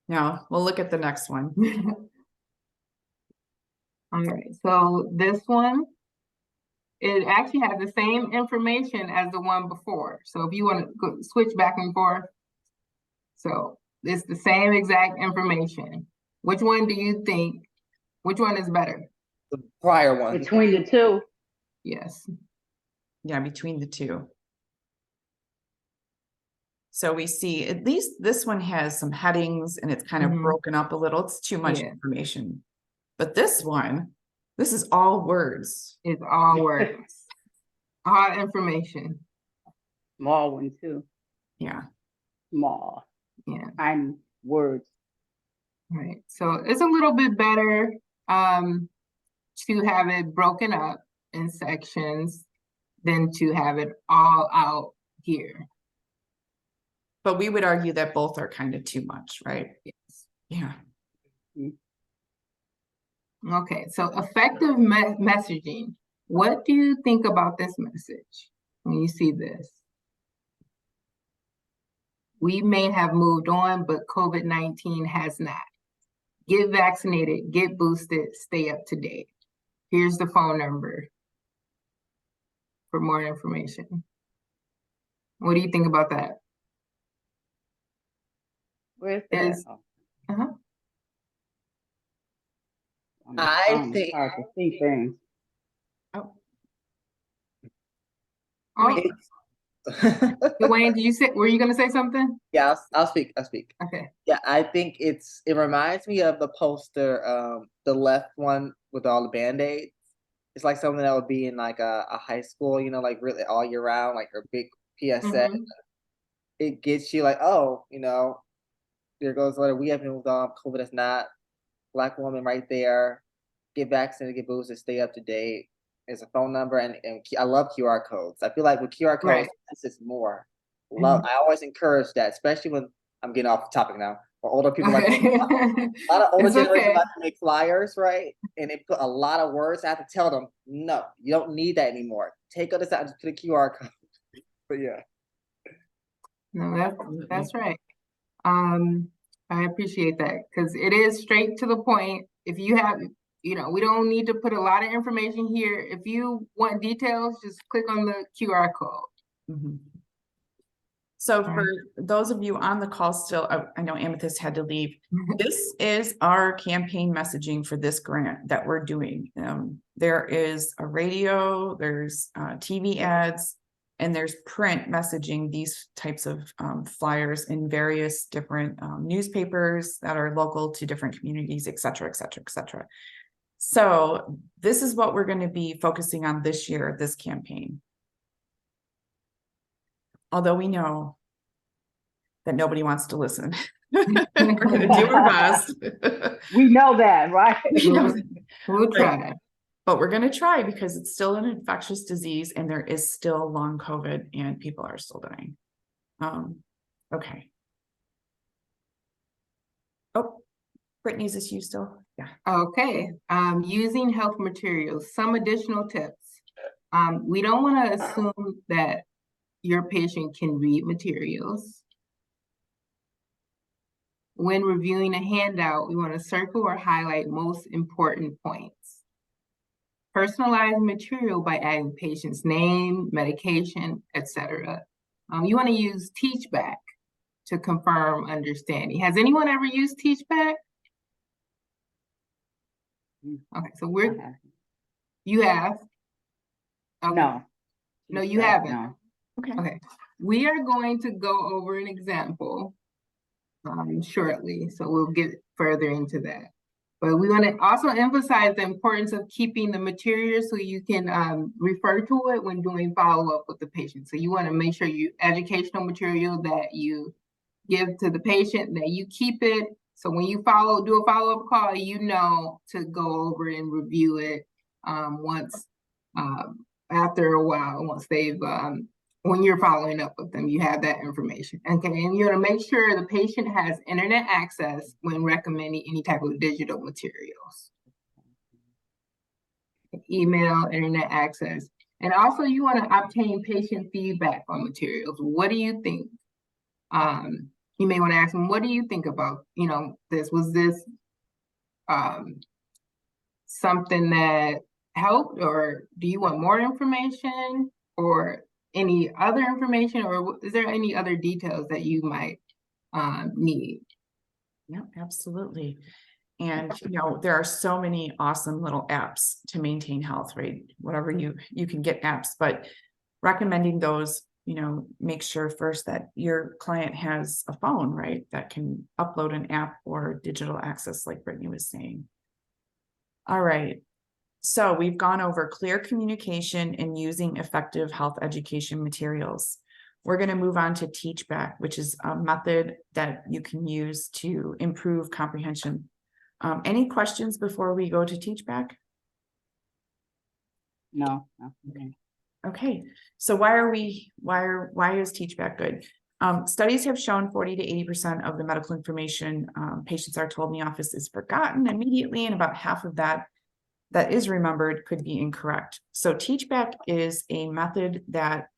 No, we'll look at the next one. All right, so this one, it actually has the same information as the one before. So if you want to switch back and forth, so it's the same exact information. Which one do you think, which one is better? The prior one. Between the two. Yes. Yeah, between the two. So we see at least this one has some headings and it's kind of Mhm. broken up a little. It's too much Yeah. information. But this one, this is all words. It's all words, all information. Small one too. Yeah. Small. Yeah. Tiny words. Right. So it's a little bit better to have it broken up in sections than to have it all out here. But we would argue that both are kind of too much, right? Yes. Yeah. Okay, so effective messaging. What do you think about this message when you see this? We may have moved on, but COVID-19 has not. Get vaccinated, get boosted, stay up to date. Here's the phone number for more information. What do you think about that? Where's that? Is- Uh-huh. On the I phone, it's think- hard to see things. Oh, Oh, It's- Dwayne, were you gonna say something? Yeah, I'll speak. Okay. Yeah, I think it reminds me of the poster, the left one with all the Band-Aids. It's like something that would be in like a high school, like really all year round, like a big PSA. Mhm. It gets you like, oh, there goes letter. We haven't moved on. COVID is not. Black woman right there. Get vaccinated, get boosted, stay up to date. There's a phone number and I love QR codes. I feel like with QR codes, Right. this is more. I always encourage that, especially when I'm getting off the topic now. Or older people like Okay. a lot of older It's generations okay. like to make flyers, right? And they put a lot of words. I have to tell them, no, you don't need that anymore. Take this out and just put a QR code. But yeah. No, that's right. I appreciate that because it is straight to the point. If you have, we don't need to put a lot of information here. If you want details, just click on the QR code. mhm. So for those of you on the call still, I know Amethyst had to leave. This is our campaign messaging for this grant that we're doing. There is a radio, there's TV ads, and there's print messaging, these types of flyers in various different newspapers that are local to different communities, et cetera, et cetera, et cetera. So this is what we're going to be focusing on this year, this campaign. Although we know that nobody wants to listen. We're going to do our best. We know that, right? We know We'll try. But we're going to try because it's still an infectious disease and there is still long COVID and people are still dying. Okay. Oh, Brittany, is this you still? Yeah. Okay, using health materials, some additional tips. We don't want to assume that your patient can read materials. When reviewing a handout, we want to circle or highlight most important points. Personalize material by adding patient's name, medication, etc. You want to use Teachback to confirm understanding. Has anyone ever used Teachback? Okay, so you have? Okay. No, you haven't. No. Okay, we are going to go over an example shortly, so we'll get further into that. But we want to also emphasize the importance of keeping the material so you can refer to it when doing follow-up with the patient. So you want to make sure you educational material that you give to the patient, that you keep it. So when you do a follow-up call, you know to go over and review it once after a while, once they've when you're following up with them, you have that information. Okay, and you're gonna make sure the patient has internet access when recommending any type of digital materials. Email, internet access. And also you wanna obtain patient feedback on materials. What do you think? You may wanna ask them, what do you think about, this? Was this something that helped, or do you want more information or any other information, or is there any other details that you might need? Yeah, absolutely. And there are so many awesome little apps to maintain health, right? Whatever you can get apps, but recommending those, make sure first that your client has a phone, right? That can upload an app or digital access, like Brittany was saying. All right. So we've gone over clear communication and using effective health education materials. We're going to move on to Teachback, which is a method that you can use to improve comprehension. Any questions before we go to Teachback? No. Okay. So why is Teachback good? Studies have shown 40 to 80% of the medical information patients are told in the office is forgotten immediately, and about half of that is remembered could be incorrect. So Teachback is a method that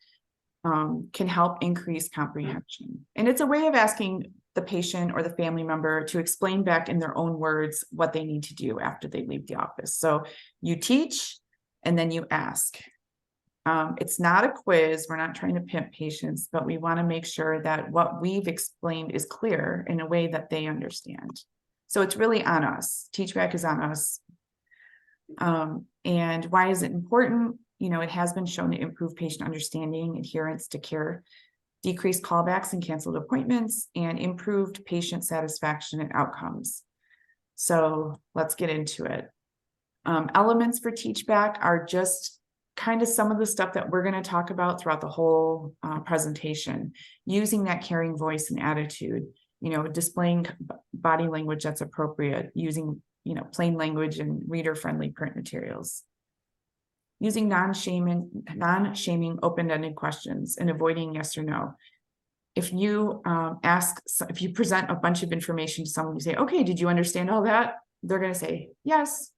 can help increase comprehension. And it's a way of asking the patient or the family member to explain back in their own words what they need to do after they leave the office. So you teach and then you ask. It's not a quiz. We're not trying to pimp patients, but we want to make sure that what we've explained is clear in a way that they understand. So it's really on us. Teachback is on us. And why is it important? It has been shown to improve patient understanding, adherence to care, decrease callbacks and canceled appointments, and improved patient satisfaction and outcomes. So let's get into it. Elements for Teachback are just kind of some of the stuff that we're going to talk about throughout the whole presentation, using that caring voice and attitude, displaying body language that's appropriate, using plain language and reader-friendly print materials. Using non-shaming open-ended questions and avoiding yes or no. If you if you present a bunch of information to someone, you say, okay, did you understand all that? They're going to say, yes,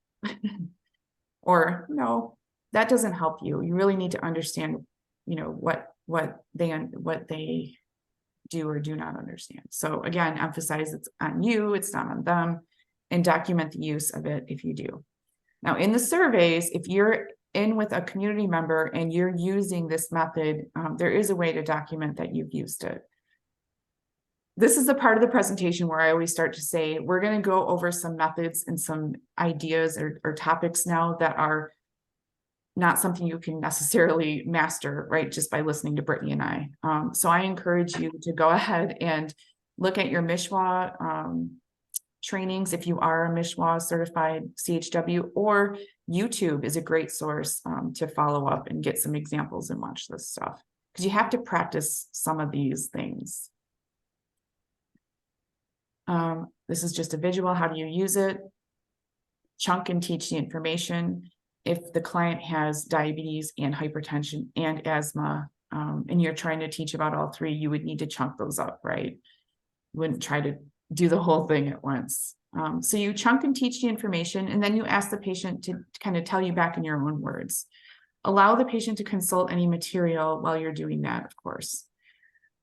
or no, that doesn't help you. You really need to understand, what they do or do not understand. So again, emphasize it's on you, it's not on them, and document the use of it if you do. Now, in the surveys, if you're in with a community member and you're using this method, there is a way to document that you've used it. This is the part of the presentation where I always start to say, we're going to go over some methods and some ideas or topics now that are not something you can necessarily master, right, just by listening to Brittany and I. So I encourage you to go ahead and look at your Mishwa trainings if you are a Mishwa certified CHW, or YouTube is a great source to follow up and get some examples and watch this stuff, because you have to practice some of these things. This is just a visual. How do you use it? Chunk and teach the information. If the client has diabetes and hypertension and asthma, and you're trying to teach about all three, you would need to chunk those up, right? You wouldn't try to do the whole thing at once. So you chunk and teach the information, and then you ask the patient to kind of tell you back in your own words. Allow the patient to consult any material while you're doing that, of course.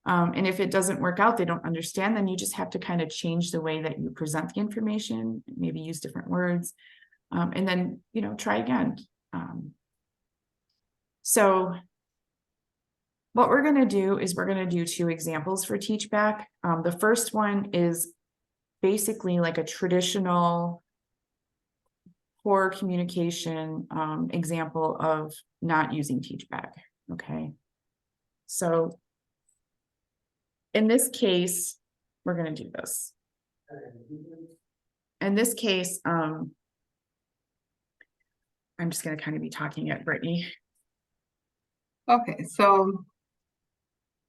And if it doesn't work out, they don't understand, then you just have to kind of change the way that you present the information, maybe use different words, and then, you know, try again. So what we're going to do is we're going to do 2 examples for teach back. The first one is basically like a traditional poor communication example of not using teach back. Okay. So in this case, we're going to do this. In this case, I'm just going to kind of be talking at Brittany. Okay, so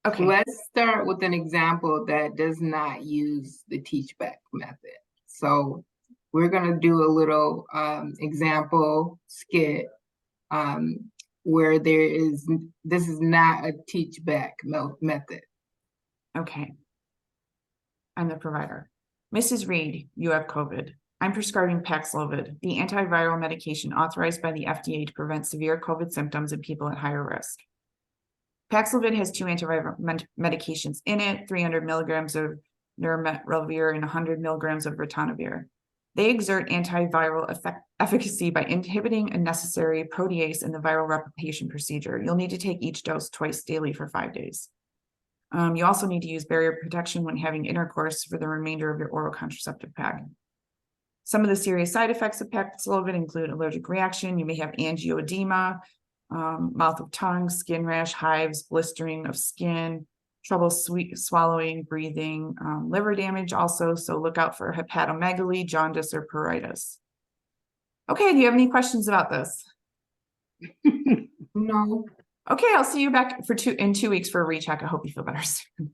Okay. let's start with an example that does not use the teach back method. So we're gonna do a little example skit where this is not a teach back method. Okay. I'm the provider. Mrs. Reed, you have COVID. I'm prescribing Paxlovid, the antiviral medication authorized by the FDA to prevent severe COVID symptoms in people at higher risk. Paxlovid has 2 antiviral medications in it, 300 milligrams of nirmatrelvir and 100 milligrams of ritonavir. They exert antiviral efficacy by inhibiting a necessary protease in the viral replication procedure. You'll need to take each dose twice daily for 5 days. You also need to use barrier protection when having intercourse for the remainder of your oral contraceptive pack. Some of the serious side effects of Paxlovid include allergic reaction. You may have angioedema, mouth of tongue, skin rash, hives, blistering of skin, trouble swallowing, breathing, liver damage also. So look out for hepatomegaly, jaundice, or pruritus. Okay, do you have any questions about this? No. Okay, I'll see you back in 2 weeks for a recheck. I hope you feel better soon.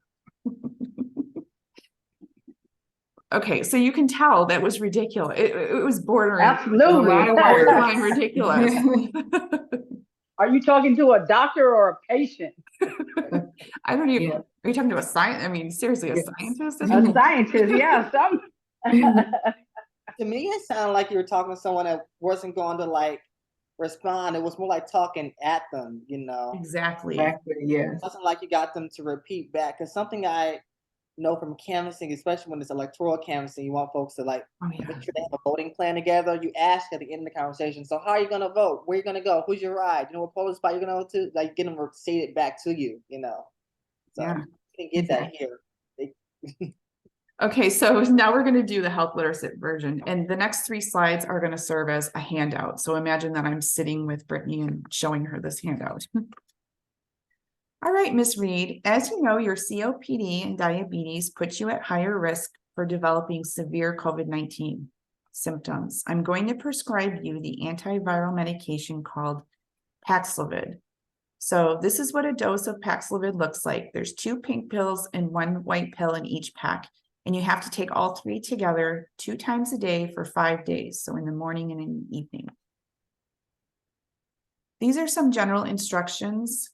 Okay, so you can tell that was ridiculous. It was bordering. Absolutely. Borderline ridiculous. Are you talking to a doctor or a patient? I don't even. Yeah. Are you talking to a scientist? I mean, seriously, a Yes. scientist? A scientist, yeah. To me, it sounded like you were talking to someone that wasn't going to like respond. It was more like talking at them, you know. Exactly. Exactly, yeah. It wasn't like you got them to repeat back. Because something I know from canvassing, especially when it's electoral canvassing, you want folks to like make sure they have a voting plan together. You ask at the end of the conversation, so how are you going to vote? Where are you going to go? Who's your ride? You know, what polling spot you're going to go to? Like, get them to say it back to you, you know. So Yeah. you can get that here. Okay, so now we're going to do the health literacy version, and the next 3 slides are going to serve as a handout. So imagine that I'm sitting with Brittany and showing her this handout. All right, Ms. Reed, as you know, your COPD and diabetes puts you at higher risk for developing severe COVID-19 symptoms. I'm going to prescribe you the antiviral medication called Paxlovid. So this is what a dose of Paxlovid looks like. There's 2 pink pills and 1 white pill in each pack. And you have to take all 3 together 2 times a day for 5 days. So in the morning and in the evening. These are some general instructions.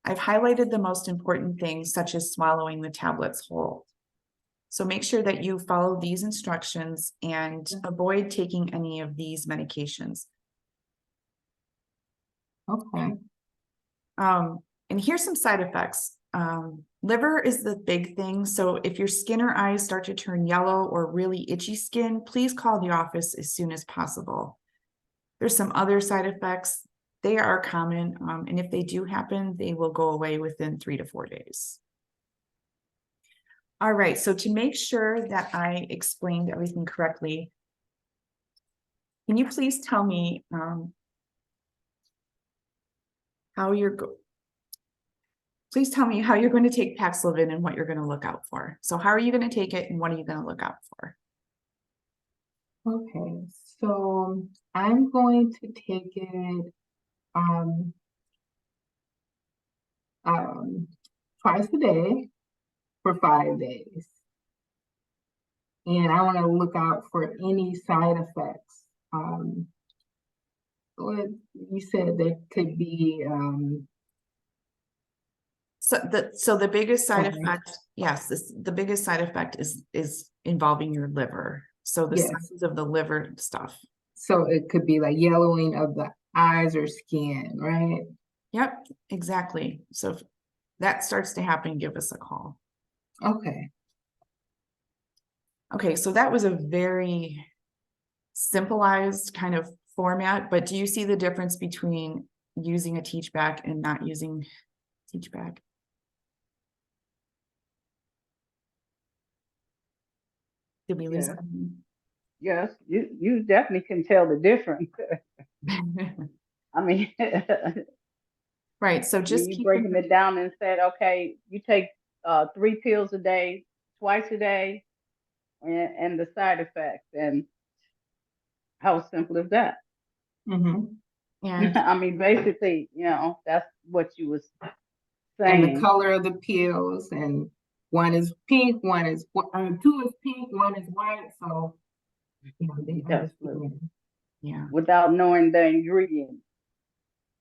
I've highlighted the most important things, such as swallowing the tablets whole. So make sure that you follow these instructions and avoid taking any of these medications. Okay. And here's some side effects. Liver is the big thing. So if your skin or eyes start to turn yellow or really itchy skin, please call the office as soon as possible. There's some other side effects. They are common. And if they do happen, they will go away within 3 to 4 days. All right. So to make sure that I explained everything correctly, can you please tell me how you're please tell me how you're going to take Paxlovid and what you're going to look out for. So how are you going to take it and what are you going to look out for? Okay, so I'm going to take it twice a day for 5 days. And I want to look out for any side effects. What you said there could be So the biggest side Okay. effect, yes, the biggest side effect is involving your liver. So the Yes. signs of the liver stuff. so it could be like yellowing of the eyes or skin, right? Yep, exactly. So if that starts to happen, give us a call. Okay. Okay, so that was a very simplified kind of format, but do you see the difference between using a teach back and not using teach back? Did we lose? Yes, you definitely can tell the difference. I mean, Right, so just you keep breaking it down and said, okay, you take 3 pills a day, twice a day, and the side effects, and how simple is that? Mm-hmm. and I mean, basically, that's what you was And the saying. color of the pills, and one is pink, two is pink, one is white. So they Yes, understand. yeah, without knowing the ingredients.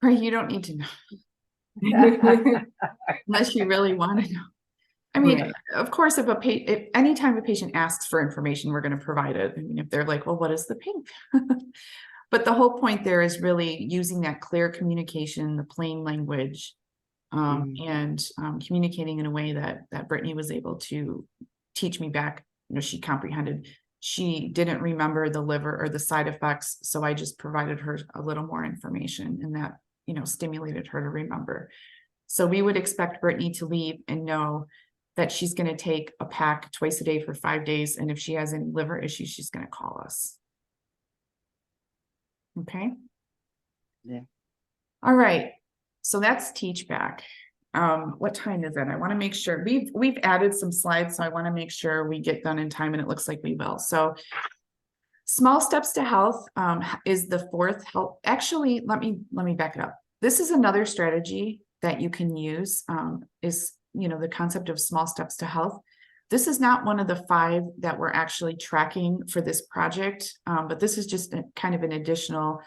right, you don't need to know unless you really want to know. I mean, Right. of course, if anytime a patient asks for information, we're going to provide it. I mean, if they're like, well, what is the pink? But the whole point there is really using that clear communication, the plain language, and communicating in a way that Brittany was able to teach me back. She comprehended. She didn't remember the liver or the side effects, so I just provided her a little more information, and that stimulated her to remember. So we would expect Brittany to leave and know that she's going to take a pack twice a day for 5 days, and if she has any liver issues, she's going to call us. Okay. Yeah. All right. So that's teach back. What time is it? I want to make sure we've added some slides, so I want to make sure we get done in time, and it looks like we will. So small steps to health is the fourth health. Actually, let me back it up. This is another strategy that you can use, is the concept of small steps to health. This is not one of the 5 that we're actually tracking for this project, but this is just kind of an additional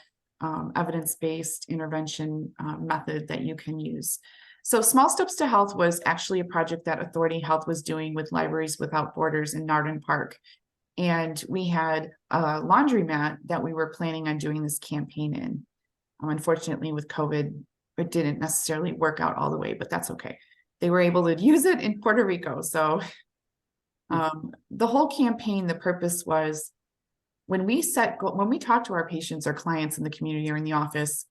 evidence-based intervention method that you can use. So Small Steps to Health was actually a project that Authority Health was doing with Libraries Without Borders in Narden Park. And we had a laundromat that we were planning on doing this campaign in. Unfortunately, with COVID, it didn't necessarily work out all the way, but that's okay. They were able to use it in Puerto Rico. So the whole campaign, the purpose was when we talk to our patients or clients in the community or in the office,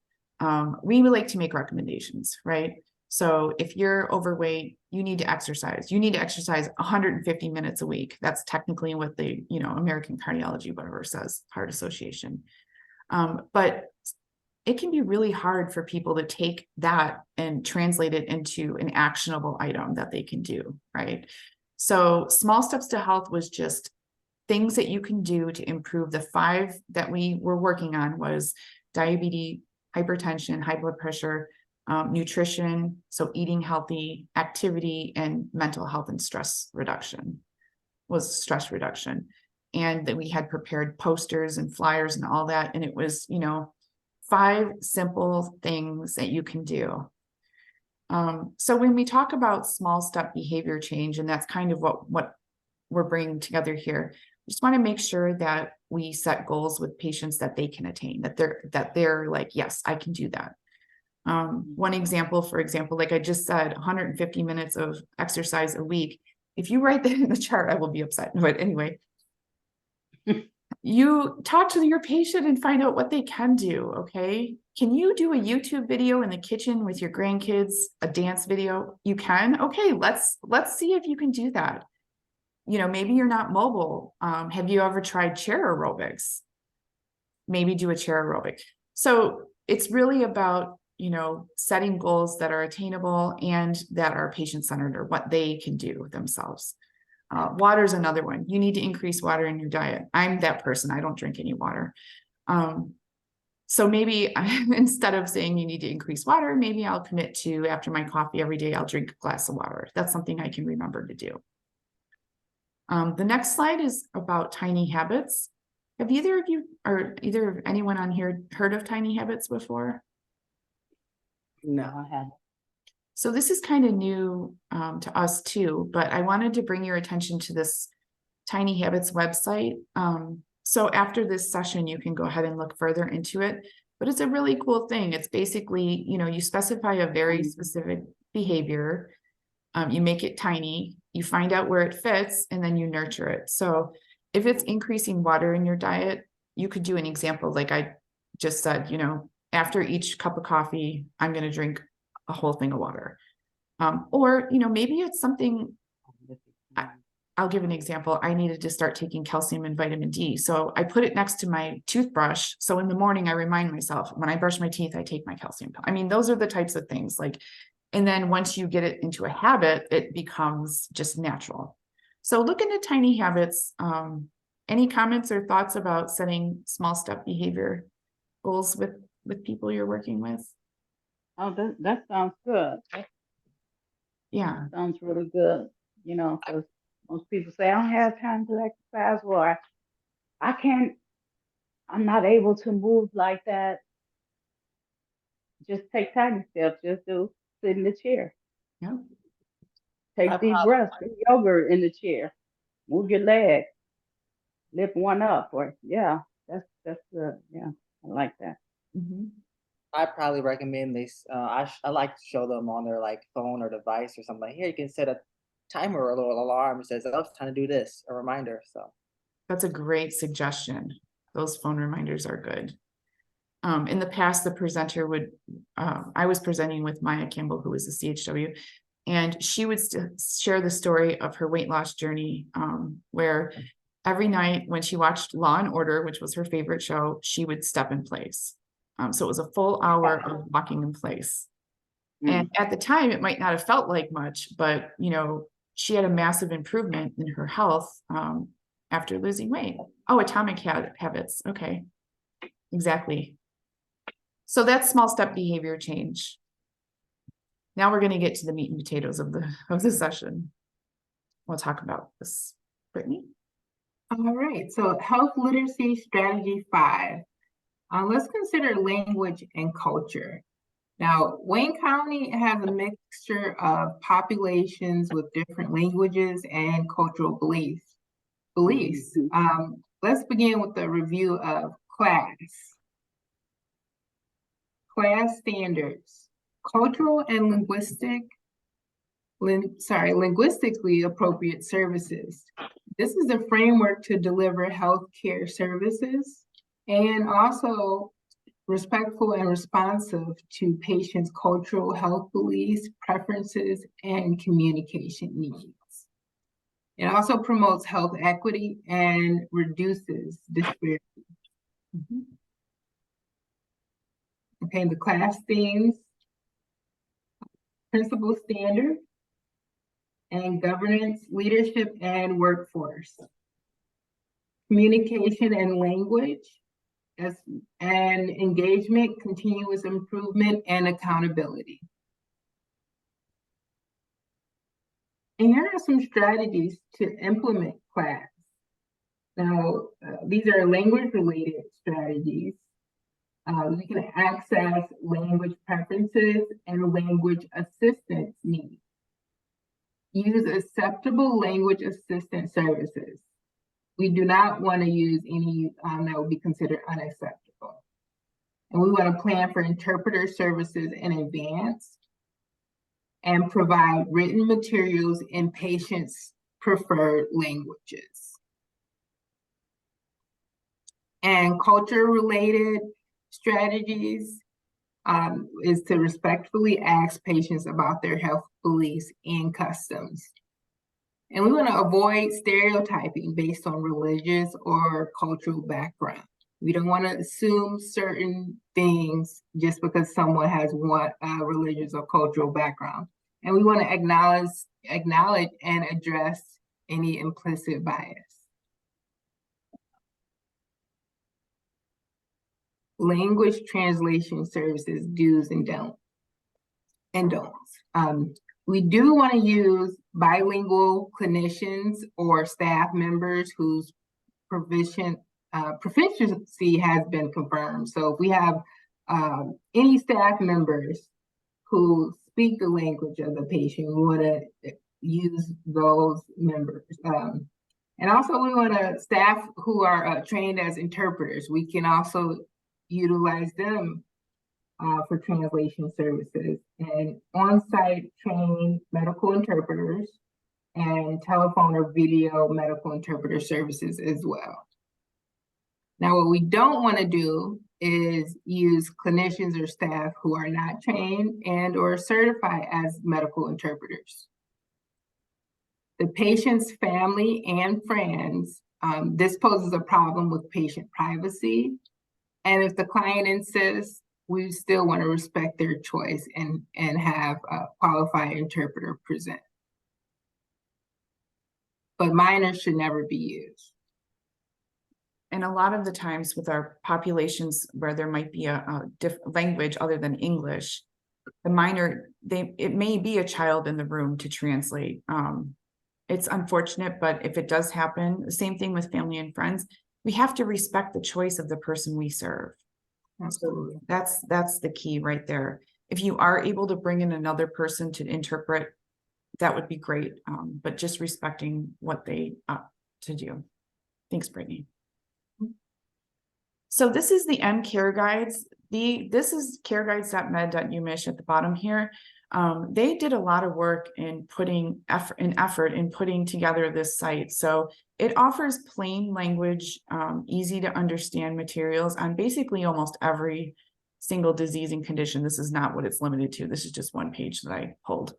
we would like to make recommendations, right? So if you're overweight, you need to exercise. You need to exercise 150 minutes a week. That's technically what the American Cardiology, whatever says, Heart Association. But it can be really hard for people to take that and translate it into an actionable item that they can do, right? So Small Steps to Health was just things that you can do to improve. The 5 that we were working on was diabetes, hypertension, high blood pressure, nutrition, so eating healthy, activity, and mental health and stress reduction. And that we had prepared posters and flyers and all that. And it was, 5 simple things that you can do. So when we talk about small step behavior change, and that's kind of what we're bringing together here, we just want to make sure that we set goals with patients that they can attain, that they're like, yes, I can do that. One example, for example, like I just said, 150 minutes of exercise a week. If you write that in the chart, I will be upset. But anyway, you talk to your patient and find out what they can do. Okay. Can you do a YouTube video in the kitchen with your grandkids, a dance video? You can. Okay. Let's see if you can do that. Maybe you're not mobile. Have you ever tried chair aerobics? Maybe do a chair aerobic. So it's really about you know, setting goals that are attainable and that are patient-centered, or what they can do themselves. Water is another one. You need to increase water in your diet. I'm that person. I don't drink any water. So maybe instead of saying you need to increase water, maybe I'll commit to, after my coffee every day, I'll drink a glass of water. That's something I can remember to do. The next slide is about tiny habits. Have either of you, or anyone on here, heard of tiny habits before? No. I have. So this is kind of new to us too, but I wanted to bring your attention to this Tiny Habits website. So after this session, you can go ahead and look further into it, but it's a really cool thing. It's basically, you know, you specify a very specific behavior, you make it tiny, you find out where it fits, and then you nurture it. So if it's increasing water in your diet, you could do an example like I just said, you know, after each cup of coffee, I'm going to drink a whole thing of water. Or, you know, maybe it's something, I'll give an example. I needed to start taking calcium and vitamin D. So I put it next to my toothbrush. So in the morning, I remind myself, when I brush my teeth, I take my calcium. I mean, those are the types of things like, and then once you get it into a habit, it becomes just natural. So look into tiny habits. Any comments or thoughts about setting small step behavior goals with people you're working with? Oh, that sounds good. Yeah. Sounds really good. You know, because most people say, I don't have time to exercise, or I can't, I'm not able to move like that. Just take tiny steps. Just do sit in the chair. Yeah. Take deep breaths, do yoga in the chair. Move your leg. Lift one up, or yeah, that's good. Yeah, I like that. Mm-hmm. I probably recommend this. I like to show them on their like phone or device or something. Like, here you can set a timer or a little alarm. It says, "Oh, it's time to do this," a reminder. So That's a great suggestion. Those phone reminders are good. In the past, the presenter would, I was presenting with Maya Campbell, who was a CHW, and she would share the story of her weight loss journey, where every night when she watched Law and Order, which was her favorite show, she would step in place. So it was a full hour of walking in place. And at the time, it might not have felt like much, but you know, she had a massive improvement in her health after losing weight. Oh, Atomic Habits. Okay, exactly. So that's small step behavior change. Now we're going to get to the meat and potatoes of the session. We'll talk about this. Brittany? All right, so health literacy strategy 5. Let's consider language and culture. Now, Wayne County has a mixture of populations with different languages and cultural beliefs. Let's begin with a review of class. Class standards. Cultural and linguistically appropriate services. This is a framework to deliver healthcare services and also respectful and responsive to patients' cultural health beliefs, preferences, and communication needs. It also promotes health equity and reduces disparity. Mm-hmm. Okay, the class themes, principal standard, and governance, leadership, and workforce. Communication and language, and engagement, continuous improvement, and accountability. And here are some strategies to implement class. Now, these are language-related strategies. You can access language preferences and language assistance needs. Use acceptable language assistance services. We do not want to use any that would be considered unacceptable. And we want to plan for interpreter services in advance and provide written materials in patients' preferred languages. And culture-related strategies is to respectfully ask patients about their health beliefs and customs. And we want to avoid stereotyping based on religious or cultural background. We don't want to assume certain things just because someone has one religious or cultural background. And we want to acknowledge and address any implicit bias. Language translation services do's and don'ts. We do want to use bilingual clinicians or staff members whose proficiency has been confirmed. So if we have any staff members who speak the language of the patient, we want to use those members. And also we want to staff who are trained as interpreters. We can also utilize them for translation services, and on-site trained medical interpreters and telephone or video medical interpreter services as well. Now, what we don't want to do is use clinicians or staff who are not trained and or certified as medical interpreters. The patient's family and friends, this poses a problem with patient privacy. And if the client insists, we still want to respect their choice and have a qualified interpreter present. But minors should never be used. And a lot of the times with our populations where there might be a different language other than English, the minor, it may be a child in the room to translate. It's unfortunate, but if it does happen, the same thing with family and friends, we have to respect the choice of the person we serve. Absolutely. That's the key right there. If you are able to bring in another person to interpret, that would be great. But just respecting what they to do. Thanks, Brittany. So this is the Care Guides. This is careguides.med.umich at the bottom here. They did a lot of work in putting effort in putting together this site. So it offers plain language, easy to understand materials on basically almost every single disease and condition. This is not what it's limited to. This is just one page that I pulled.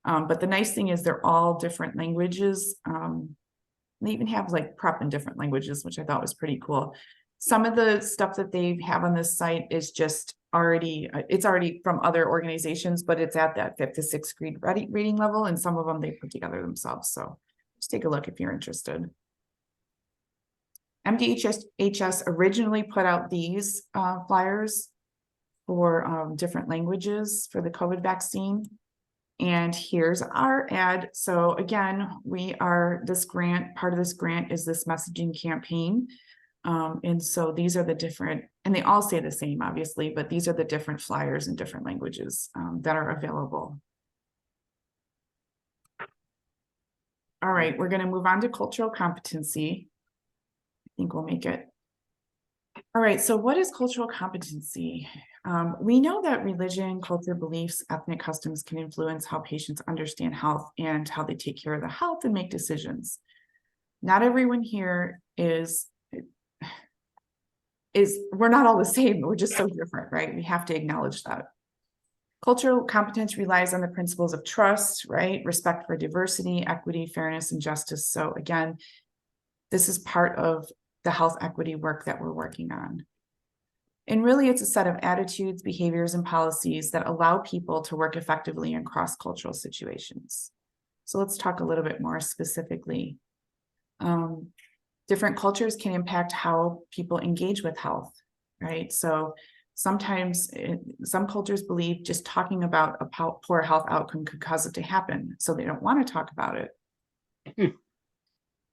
But the nice thing is they're all different languages. They even have like prep in different languages, which I thought was pretty cool. Some of the stuff that they have on this site is just it's already from other organizations, but it's at that 5th to 6th grade reading level. And some of them they put together themselves. So just take a look if you're interested. MDHS originally put out these flyers for different languages for the COVID vaccine. And here's our ad. So again, part of this grant is this messaging campaign. And so these are the different, and they all say the same, obviously, but these are the different flyers in different languages that are available. All right, we're going to move on to cultural competency. I think we'll make it. All right, so what is cultural competency? We know that religion, culture, beliefs, ethnic customs can influence how patients understand health and how they take care of the health and make decisions. Not everyone here we're not all the same, we're just so different, right? We have to acknowledge that. Cultural competence relies on the principles of trust, right? Respect for diversity, equity, fairness, and justice. So again, this is part of the health equity work that we're working on. And really, it's a set of attitudes, behaviors, and policies that allow people to work effectively in cross-cultural situations. So let's talk a little bit more specifically. Different cultures can impact how people engage with health, right? So sometimes some cultures believe just talking about a poor health outcome could cause it to happen, so they don't want to talk about it.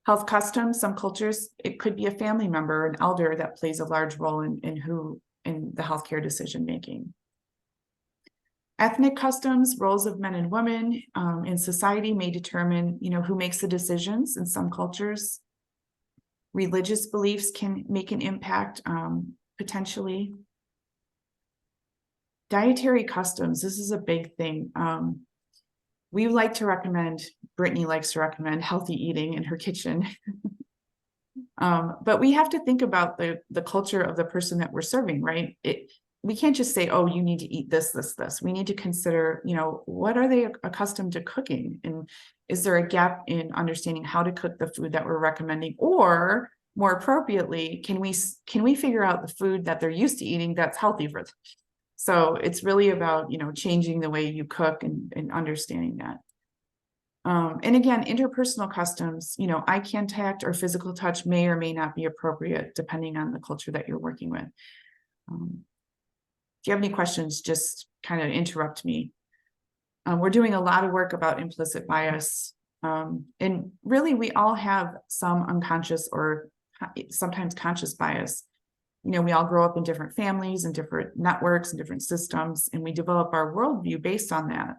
Health customs, some cultures, it could be a family member, an elder that plays a large role in the healthcare decision making. Ethnic customs, roles of men and women in society may determine, who makes the decisions in some cultures. Religious beliefs can make an impact, potentially. Dietary customs, this is a big thing. Brittany likes to recommend healthy eating in her kitchen. But we have to think about the culture of the person that we're serving, right? We can't just say, oh, you need to eat this. We need to consider, what are they accustomed to cooking? And is there a gap in understanding how to cook the food that we're recommending? Or more appropriately, can we figure out the food that they're used to eating that's healthy for them? So it's really about, changing the way you cook and understanding that. And again, interpersonal customs, eye contact or physical touch may or may not be appropriate depending on the culture that you're working with. If you have any questions, just kind of interrupt me. We're doing a lot of work about implicit bias. And really, we all have some unconscious or sometimes conscious bias. We all grow up in different families and different networks and different systems, and we develop our worldview based on that.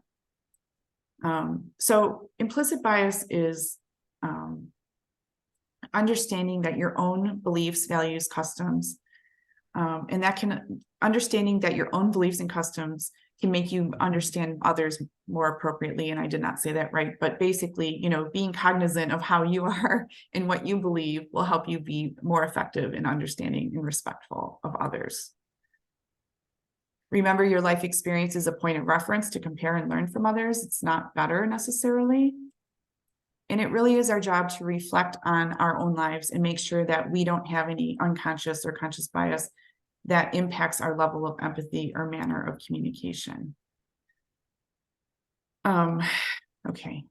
So implicit bias is understanding that your own beliefs, values, customs, and understanding that your own beliefs and customs can make you understand others more appropriately. And I did not say that right, but basically, being cognizant of how you are and what you believe will help you be more effective in understanding and respectful of others. Remember, your life experience is a point of reference to compare and learn from others. It's not better necessarily. And it really is our job to reflect on our own lives and make sure that we don't have any unconscious or conscious bias that impacts our level of empathy or manner of communication. Okay.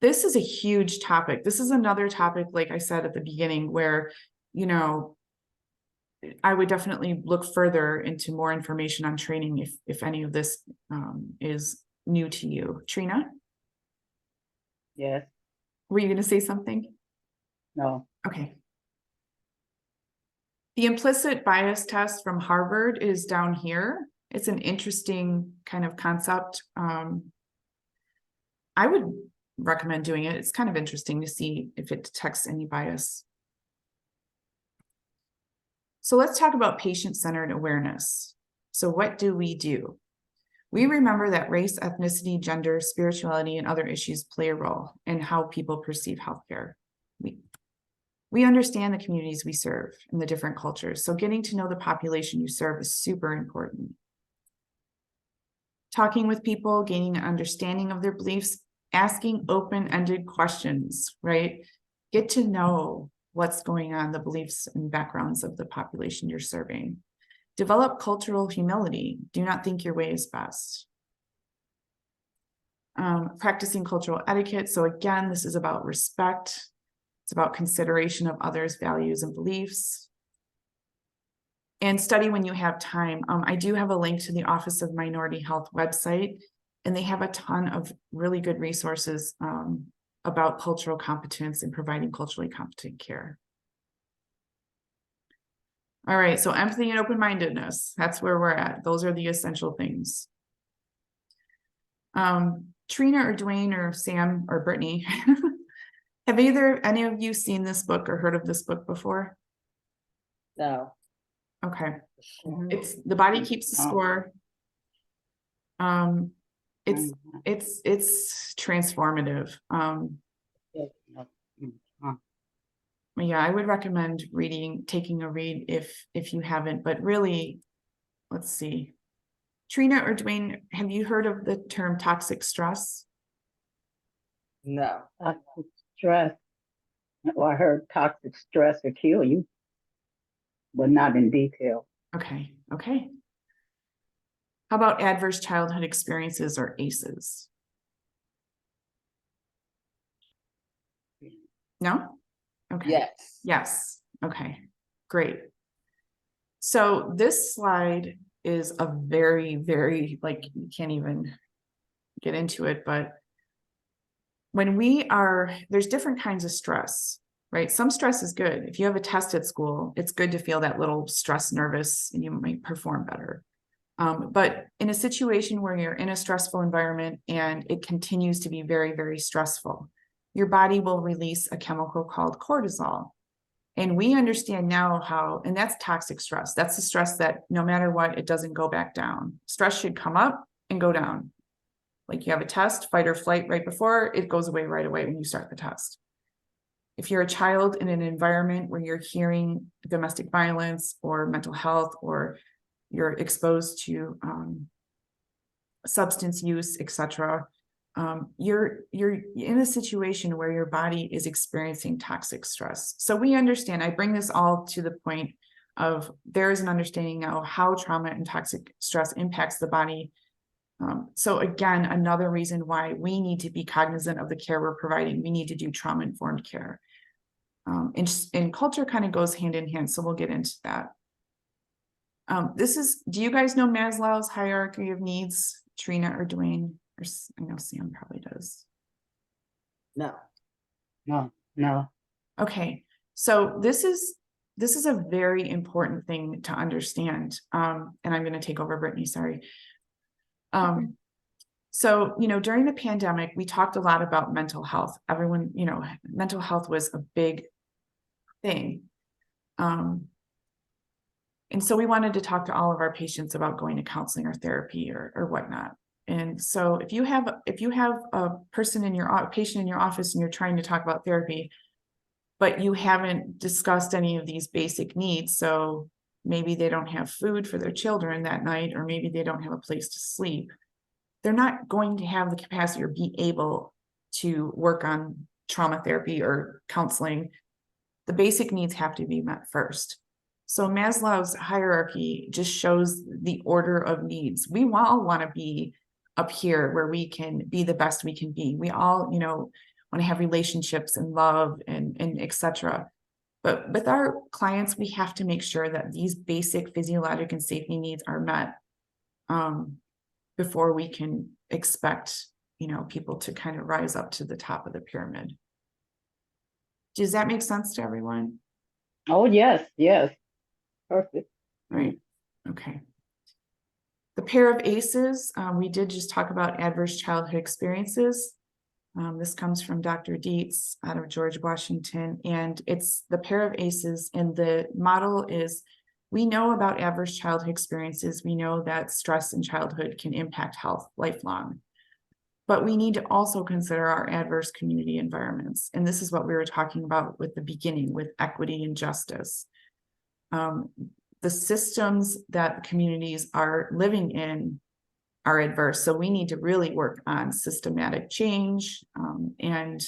This is a huge topic. This is another topic, like I said at the beginning, where, I would definitely look further into more information on training if any of this is new to you. Trina? Yes. Were you going to say something? No. Okay. The implicit bias test from Harvard is down here. It's an interesting kind of concept. I would recommend doing it. It's kind of interesting to see if it detects any bias. So let's talk about patient-centered awareness. So what do? We remember that race, ethnicity, gender, spirituality, and other issues play a role in how people perceive healthcare. We understand the communities we serve and the different cultures, so getting to know the population you serve is super important. Talking with people, gaining an understanding of their beliefs, asking open-ended questions, right? Get to know what's going on, the beliefs and backgrounds of the population you're serving. Develop cultural humility. Do not think your way is best. Practicing cultural etiquette. So again, this is about respect. It's about consideration of others' values and beliefs. And study when you have time. I do have a link to the Office of Minority Health website, and they have a ton of really good resources about cultural competence and providing culturally competent care. All right, so empathy and open-mindedness, that's where we're at. Those are the essential things. Trina or Dwayne or Sam or Brittany, have any of you seen this book or heard of this book before? No. Okay. It's The Body Keeps the Score. It's transformative. Yeah, I would recommend taking a read if you haven't, but really, let's see. Trina or Dwayne, have you heard of the term toxic stress? No. Toxic stress. Well, I heard toxic stress will kill you, but not in detail. Okay. How about adverse childhood experiences or ACEs? No? Okay. Yes. Okay, great. So this slide is a very, very, you can't even get into it, but when there's different kinds of stress, right? Some stress is good. If you have a test at school, it's good to feel that little stress, nervous, and you might perform better. But in a situation where you're in a stressful environment and it continues to be very, very stressful, your body will release a chemical called cortisol. And we understand now and that's toxic stress. That's the stress that no matter what, it doesn't go back down. Stress should come up and go down. Like you have a test, fight or flight right before, it goes away right away when you start the test. If you're a child in an environment where you're hearing domestic violence or mental health, or you're exposed to substance use, etc., you're in a situation where your body is experiencing toxic stress. So we understand, I bring this all to the point of there is an understanding now of how trauma and toxic stress impacts the body. So again, another reason why we need to be cognizant of the care we're providing. We need to do trauma-informed care. And culture kind of goes hand in hand, so we'll get into that. Do you guys know Maslow's hierarchy of needs, Trina or Dwayne? Or I know Sam probably does. No. No. Okay, so this is a very important thing to understand. And I'm going to take over, Brittany, sorry. So, during the pandemic, we talked a lot about mental health. Everyone, mental health was a big thing. And so we wanted to talk to all of our patients about going to counseling or therapy or whatnot. And so if you have a patient in your office and you're trying to talk about therapy, but you haven't discussed any of these basic needs, so maybe they don't have food for their children that night, or maybe they don't have a place to sleep, they're not going to have the capacity or be able to work on trauma therapy or counseling. The basic needs have to be met first. So Maslow's hierarchy just shows the order of needs. We all want to be up here where we can be the best we can be. We all, want to have relationships and love and etc. But with our clients, we have to make sure that these basic physiologic and safety needs are met before we can expect, people to kind of rise up to the top of the pyramid. Does that make sense to everyone? Oh, yes. Perfect. Right. Okay. The pair of ACEs, we did just talk about adverse childhood experiences. This comes from Dr. Dietz out of George Washington, and it's the pair of ACEs. And the model is, we know about adverse childhood experiences. We know that stress in childhood can impact health lifelong. But we need to also consider our adverse community environments. And this is what we were talking about with the beginning, with equity and justice. The systems that communities are living in are adverse. So we need to really work on systematic change. And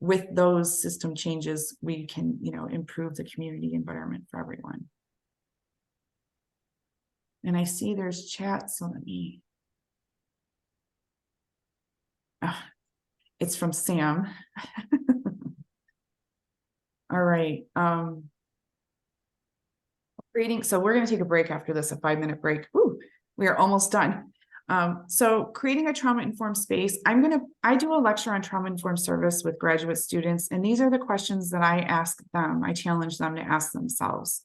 with those system changes, we can, improve the community environment for everyone. And I see there's chat, so let me. It's from Sam. All right. So we're going to take a break after this, a 5-minute break. Ooh, we are almost done. So creating a trauma-informed space. I do a lecture on trauma-informed service with graduate students, and these are the questions that I ask them. I challenge them to ask themselves.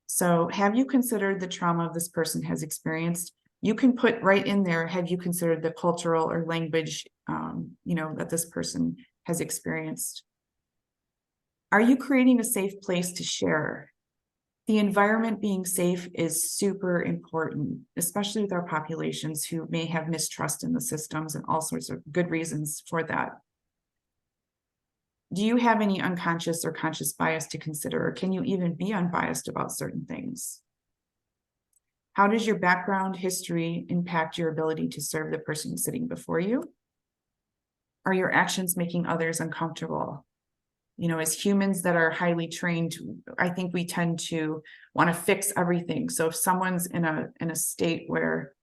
So have you considered the trauma this person has experienced? You can put right in there, have you considered the cultural or language, that this person has experienced? Are you creating a safe place to share? The environment being safe is super important, especially with our populations who may have mistrust in the systems and all sorts of good reasons for that. Do you have any unconscious or conscious bias to consider, or can you even be unbiased about certain things? How does your background history impact your ability to serve the person sitting before you? Are your actions making others uncomfortable? As humans that are highly trained, I think we tend to want to fix everything. So if someone's in a state where,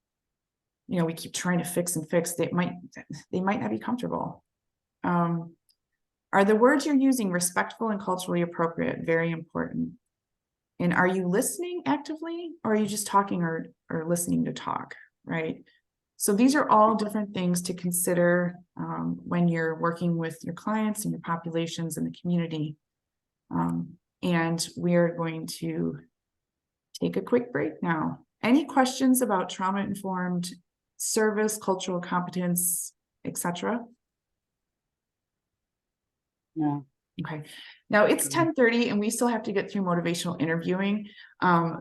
we keep trying to fix and fix, they might not be comfortable. Are the words you're using respectful and culturally appropriate? Very important. And are you listening actively, or are you just talking or listening to talk, right? So these are all different things to consider when you're working with your clients and your populations in the community. And we're going to take a quick break now. Any questions about trauma-informed service, cultural competence, etc.? No. Okay. Now it's 10:30 and we still have to get through motivational interviewing.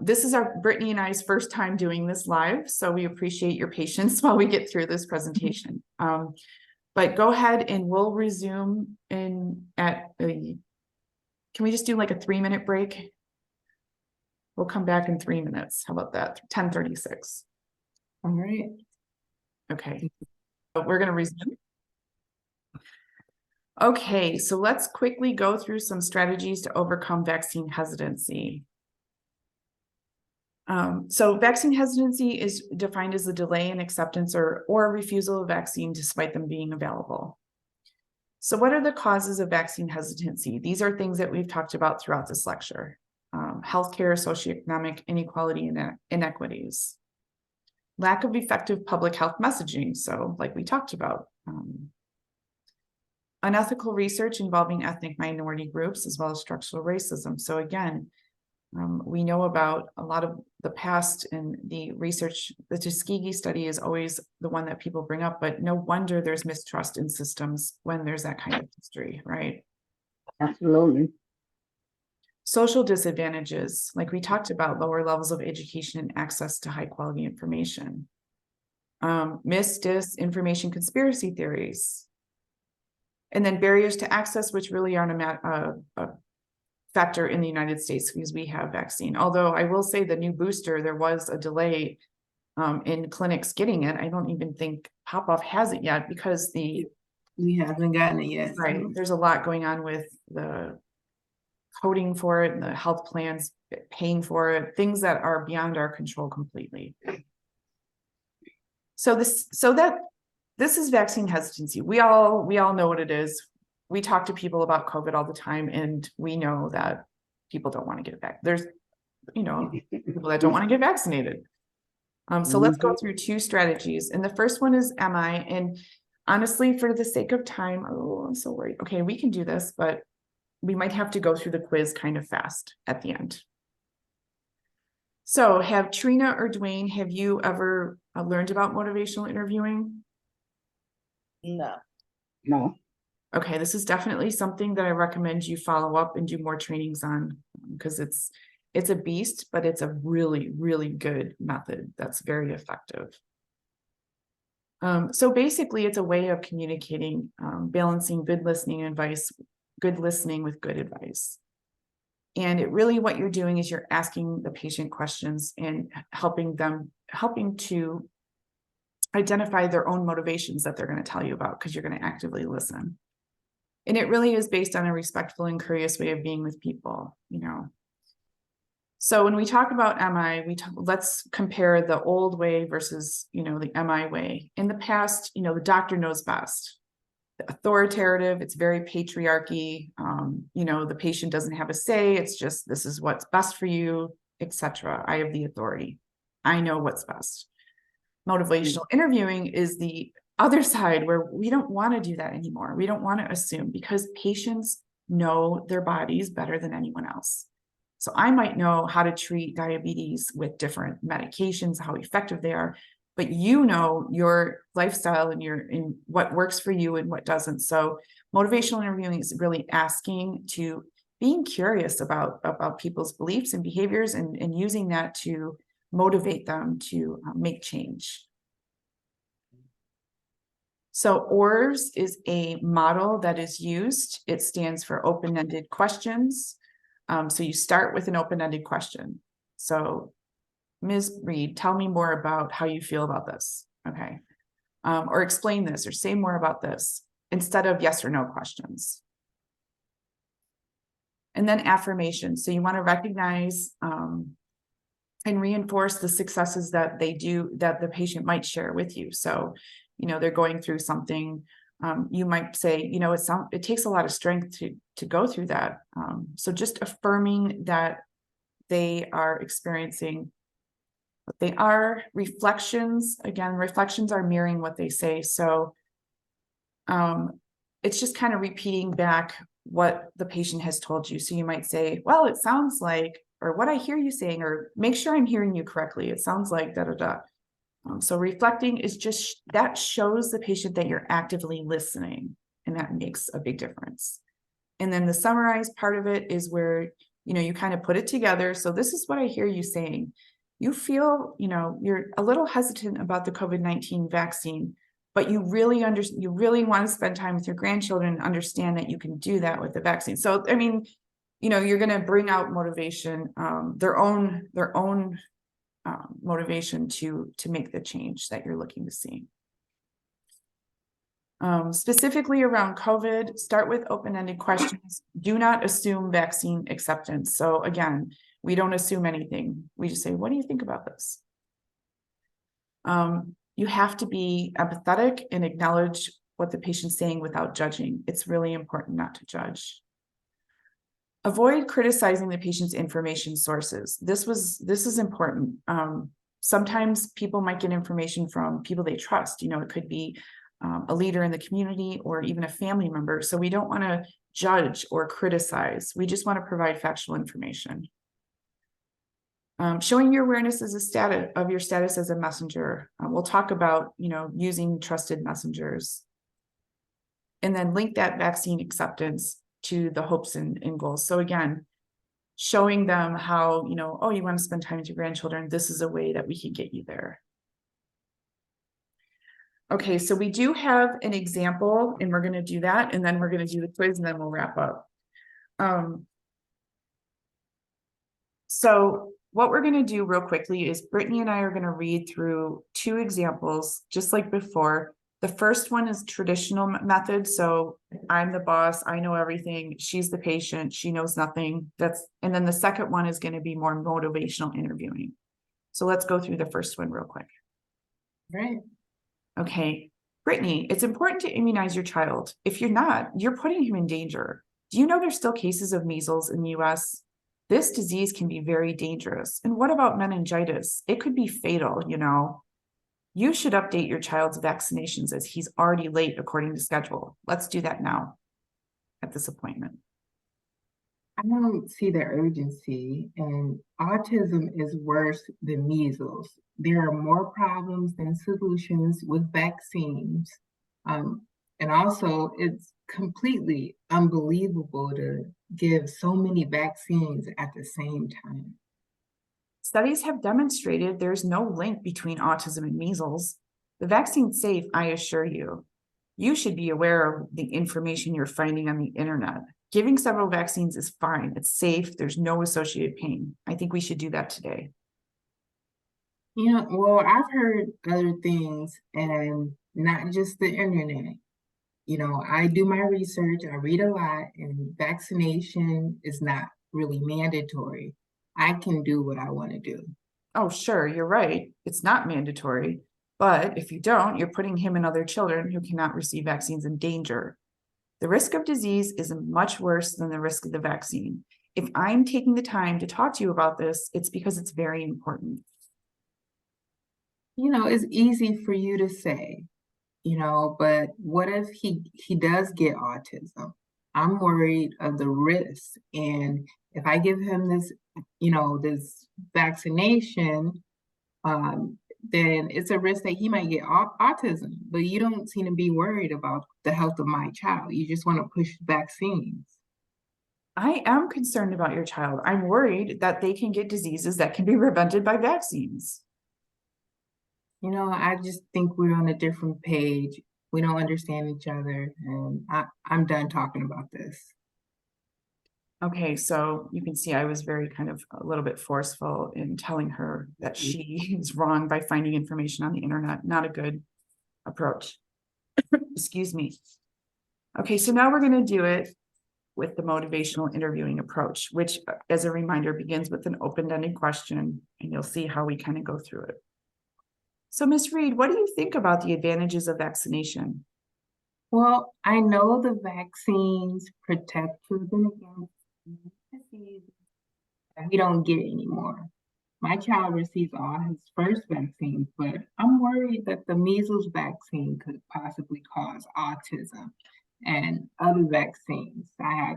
This is Brittany and I's first time doing this live, so we appreciate your patience while we get through this presentation. But go ahead and we'll resume can we just do like a 3-minute break? We'll come back in 3 minutes. How about that? 10:36. All right. Okay. we're going to resume. Okay, so let's quickly go through some strategies to overcome vaccine hesitancy. So vaccine hesitancy is defined as the delay in acceptance or refusal of vaccine despite them being available. So what are the causes of vaccine hesitancy? These are things that we've talked about throughout this lecture. Healthcare, socioeconomic inequality and inequities. Lack of effective public health messaging, so like we talked about. Unethical research involving ethnic minority groups as well as structural racism. So again, we know about a lot of the past and the research. The Tuskegee study is always the one that people bring up, but no wonder there's mistrust in systems when there's that kind of history, right? Absolutely. Social disadvantages, like we talked about, lower levels of education and access to high quality information. Disinformation, conspiracy theories. And then barriers to access, which really aren't a factor in the United States because we have vaccine. Although I will say the new booster, there was a delay in clinics getting it. I don't even think Popoff has it yet because We haven't gotten it yet. right, there's a lot going on with the coding for it and the health plans paying for it, things that are beyond our control completely. So this is vaccine hesitancy. We all know what it is. We talk to people about COVID all the time, and we know that people don't want to get it back. There's, people that don't want to get vaccinated. So let's go through two strategies. And the first one is MI. And honestly, for the sake of time, I'm so worried. Okay, we can do this, but we might have to go through the quiz kind of fast at the end. So have Trina or Dwayne, have you ever learned about motivational interviewing? No. No. Okay, this is definitely something that I recommend you follow up and do more trainings on because it's a beast, but it's a really, really good method that's very effective. So basically, it's a way of communicating, balancing good listening advice, good listening with good advice. And it really what you're doing is you're asking the patient questions and helping to identify their own motivations that they're going to tell you about because you're going to actively listen. And it really is based on a respectful and curious way of being with people, So when we talk about MI, let's compare the old way versus, the MI way. In the past, the doctor knows best. Authoritative, it's very patriarchy. The patient doesn't have a say. It's just, this is what's best for you, etc. I have the authority. I know what's best. Motivational interviewing is the other side where we don't want to do that anymore. We don't want to assume because patients know their bodies better than anyone else. So I might know how to treat diabetes with different medications, how effective they are, but your lifestyle and in what works for you and what doesn't. So motivational interviewing is really being curious about people's beliefs and behaviors and using that to motivate them to make change. So ORS is a model that is used. It stands for open-ended questions. So you start with an open-ended question. So Ms. Reed, tell me more about how you feel about this. Okay. Or explain this or say more about this instead of yes or no questions. And then affirmation. So you want to recognize and reinforce the successes that that the patient might share with you. So, they're going through something. You might say, it takes a lot of strength to go through that. So just affirming that they are experiencing what they are. Reflections, again, reflections are mirroring what they say. So it's just kind of repeating back what the patient has told you. So you might say, well, it sounds like, or what I hear you saying, or make sure I'm hearing you correctly. It sounds like da da da. So reflecting is just, that shows the patient that you're actively listening, and that makes a big difference. And then the summarized part of it is where, you kind of put it together. So this is what I hear you saying. You feel, you're a little hesitant about the COVID-19 vaccine, but you really want to spend time with your grandchildren and understand that you can do that with the vaccine. So, I mean, you're going to bring out motivation, their own motivation to make the change that you're looking to see. Specifically around COVID, start with open-ended questions. Do not assume vaccine acceptance. So again, we don't assume anything. We just say, what do you think about this? You have to be empathetic and acknowledge what the patient's saying without judging. It's really important not to judge. Avoid criticizing the patient's information sources. This is important. Sometimes people might get information from people they trust. You know, it could be a leader in the community or even a family member. So we don't want to judge or criticize. We just want to provide factual information. Showing your awareness as a status of your status as a messenger. We'll talk about, you know, using trusted messengers. And then link that vaccine acceptance to the hopes and goals. So again, showing them how, you know, oh, you want to spend time with your grandchildren. This is a way that we can get you there. Okay, so we do have an example and we're going to do that. And then we're going to do the quiz and then we'll wrap up. So what we're going to do real quickly is Brittany and I are going to read through 2 examples, just like before. The first one is traditional method. So I'm the boss, I know everything. She's the patient, she knows nothing. And then the second one is going to be more motivational interviewing. So let's go through the first one real quick. Right. Okay, Brittany, it's important to immunize your child. If you're not, you're putting him in danger. Do you know there's still cases of measles in the US? This disease can be very dangerous. And what about meningitis? It could be fatal, you know. You should update your child's vaccinations as he's already late according to schedule. Let's do that now at this appointment. I don't see the urgency, and autism is worse than measles. There are more problems than solutions with vaccines. And also, it's completely unbelievable to give so many vaccines at the same time. Studies have demonstrated there's no link between autism and measles. The vaccine's safe, I assure you. You should be aware of the information you're finding on the internet. Giving several vaccines is fine. It's safe. There's no associated pain. I think we should do that today. You know, well, I've heard other things and not just the internet. You know, I do my research, I read a lot, and vaccination is not really mandatory. I can do what I want to do. Oh, sure, you're right. It's not mandatory. But if you don't, you're putting him and other children who cannot receive vaccines in danger. The risk of disease is much worse than the risk of the vaccine. If I'm taking the time to talk to you about this, it's because it's very important. You know, it's easy for you to say, you know, but what if he does get autism? I'm worried of the risk. And if I give him this, you know, this vaccination, then it's a risk that he might get autism. But you don't seem to be worried about the health of my child. You just want to push vaccines. I am concerned about your child. I'm worried that they can get diseases that can be prevented by vaccines. You know, I just think we're on a different page. We don't understand each other, and I'm done talking about this. Okay, so you can see I was very kind of a little bit forceful in telling her that she is wrong by finding information on the internet. Not a good approach. Excuse me. Okay, so now we're going to do it with the motivational interviewing approach, which, as a reminder, begins with an open-ended question, and you'll see how we kind of go through it. So, Ms. Reed, what do you think about the advantages of vaccination? Well, I know the vaccines protect children against diseases that we don't get anymore. My child received all his first vaccines, but I'm worried that the measles vaccine could possibly cause autism and other vaccines I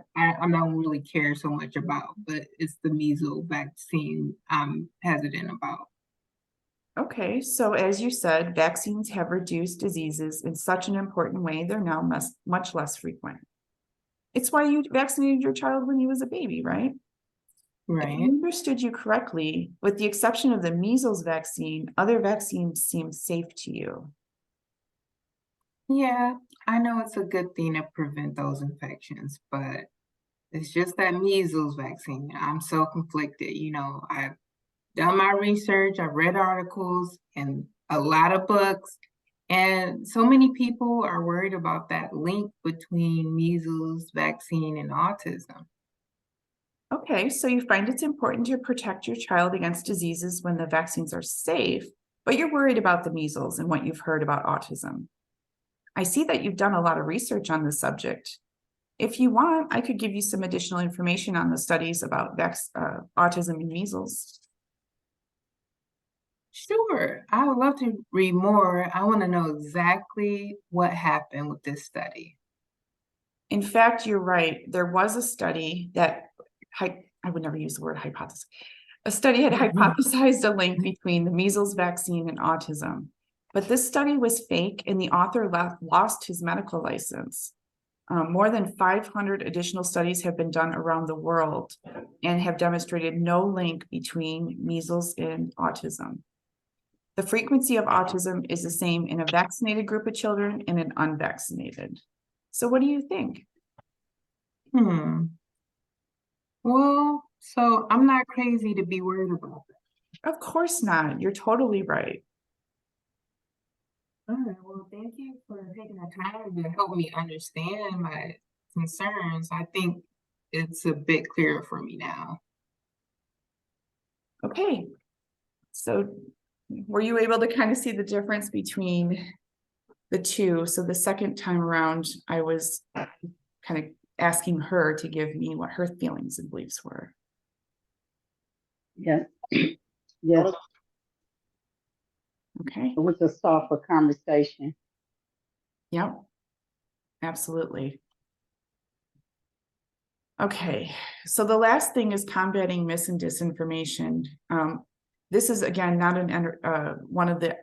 don't really care so much about, but it's the measles vaccine I'm hesitant about. Okay, so as you said, vaccines have reduced diseases in such an important way, they're now much less frequent. It's why you vaccinated your child when he was a baby, right? If I Right. understood you correctly, with the exception of the measles vaccine, other vaccines seem safe to you. Yeah, I know it's a good thing to prevent those infections, but it's just that measles vaccine. I'm so conflicted. You know, I've done my research, I've read articles and a lot of books, And so many people are worried about that link between measles, vaccine, and autism. Okay, so you find it's important to protect your child against diseases when the vaccines are safe, but you're worried about the measles and what you've heard about autism. I see that you've done a lot of research on this subject. If you want, I could give you some additional information on the studies about autism and measles. Sure, I would love to read more. I want to know exactly what happened with this study. In fact, you're right. There was a study that, I would never use the word hypothesis. A study had hypothesized a link between the measles vaccine and autism. But this study was fake and the author lost his medical license. More than 500 additional studies have been done around the world and have demonstrated no link between measles and autism. The frequency of autism is the same in a vaccinated group of children and an unvaccinated. So what do you think? Well, so I'm not crazy to be worried about that. Of course not. You're totally right. All right, well, thank you for taking the time to help me understand my concerns. I think it's a bit clearer for me now. Okay. So were you able to kind of see the difference between the two? So the second time around, I was kind of asking her to give me what her feelings and beliefs were. Yes. Yes. Okay. It was a softer conversation. Yep. Absolutely. Okay. So the last thing is combating mis and disinformation. This is, again, not one of the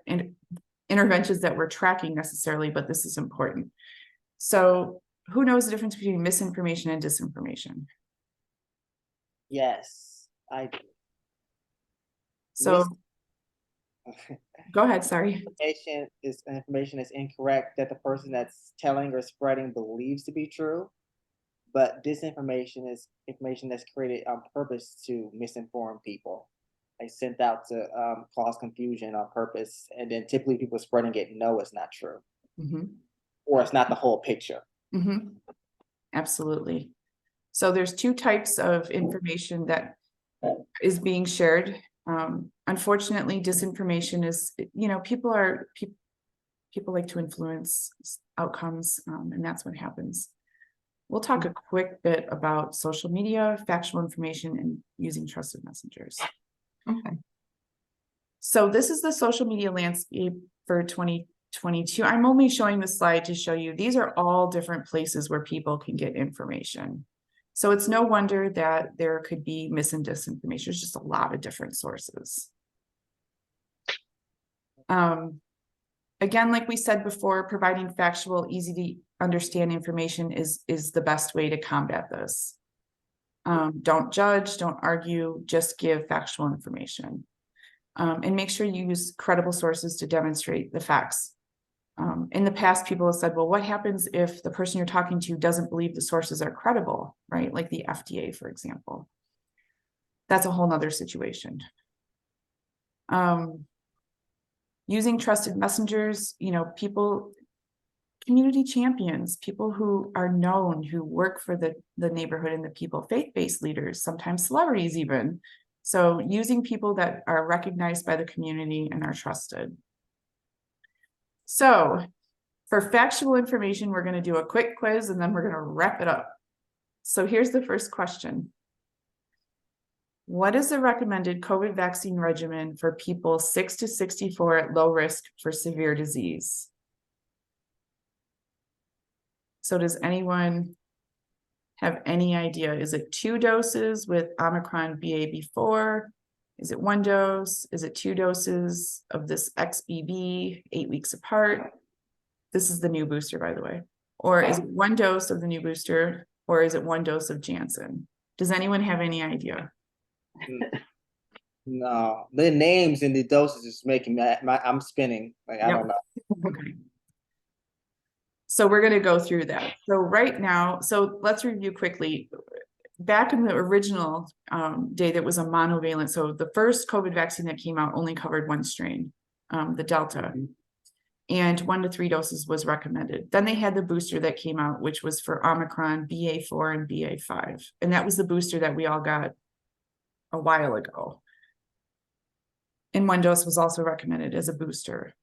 interventions that we're tracking necessarily, but this is important. So who knows the difference between misinformation and disinformation? Yes, I do. So go ahead, sorry. Information is incorrect that the person that's telling or spreading believes to be true, but disinformation is information that's created on purpose to misinform people. Like sent out to cause confusion on purpose, and then typically people spreading it know it's not true, or it's not the whole picture. Absolutely. So there's two types of information that is being shared. Unfortunately, disinformation is, people like to influence outcomes, and that's what happens. We'll talk a quick bit about social media, factual information, and using trusted messengers. Okay. So this is the social media landscape for 2022. I'm only showing this slide to show you these are all different places where people can get information. So it's no wonder that there could be mis and disinformation. There's just a lot of different sources. Again, like we said before, providing factual, easy to understand information is the best way to combat this. Don't judge, don't argue, just give factual information. And make sure you use credible sources to demonstrate the facts. In the past, people have said, well, what happens if the person you're talking to doesn't believe the sources are credible, right? Like the FDA, for example. That's a whole nother situation. Using trusted messengers, community champions, people who are known, who work for the neighborhood and the people, faith-based leaders, sometimes celebrities even. So using people that are recognized by the community and are trusted. So for factual information, we're going to do a quick quiz and then we're going to wrap it up. So here's the first question. What is the recommended COVID vaccine regimen for people 6 to 64 at low risk for severe disease? So does anyone have any idea? Is it 2 doses with Omicron BA.4? Is it 1 dose? Is it 2 doses of this XBB 8 weeks apart? This is the new booster, by the way. Or is it 1 dose of the new booster? Or is it 1 dose of Janssen? Does anyone have any idea? No, the names and the doses is making me, I'm spinning. Like, I don't know. Okay. So we're going to go through that. So right now, so let's review quickly. Back in the original day, that was a monovalent. So the first COVID vaccine that came out only covered 1 strain, the Delta. and 1 to 3 doses was recommended. Then they had the booster that came out, which was for Omicron, BA4 and BA5. And that was the booster that we all got a while ago. And 1 dose was also recommended as a booster.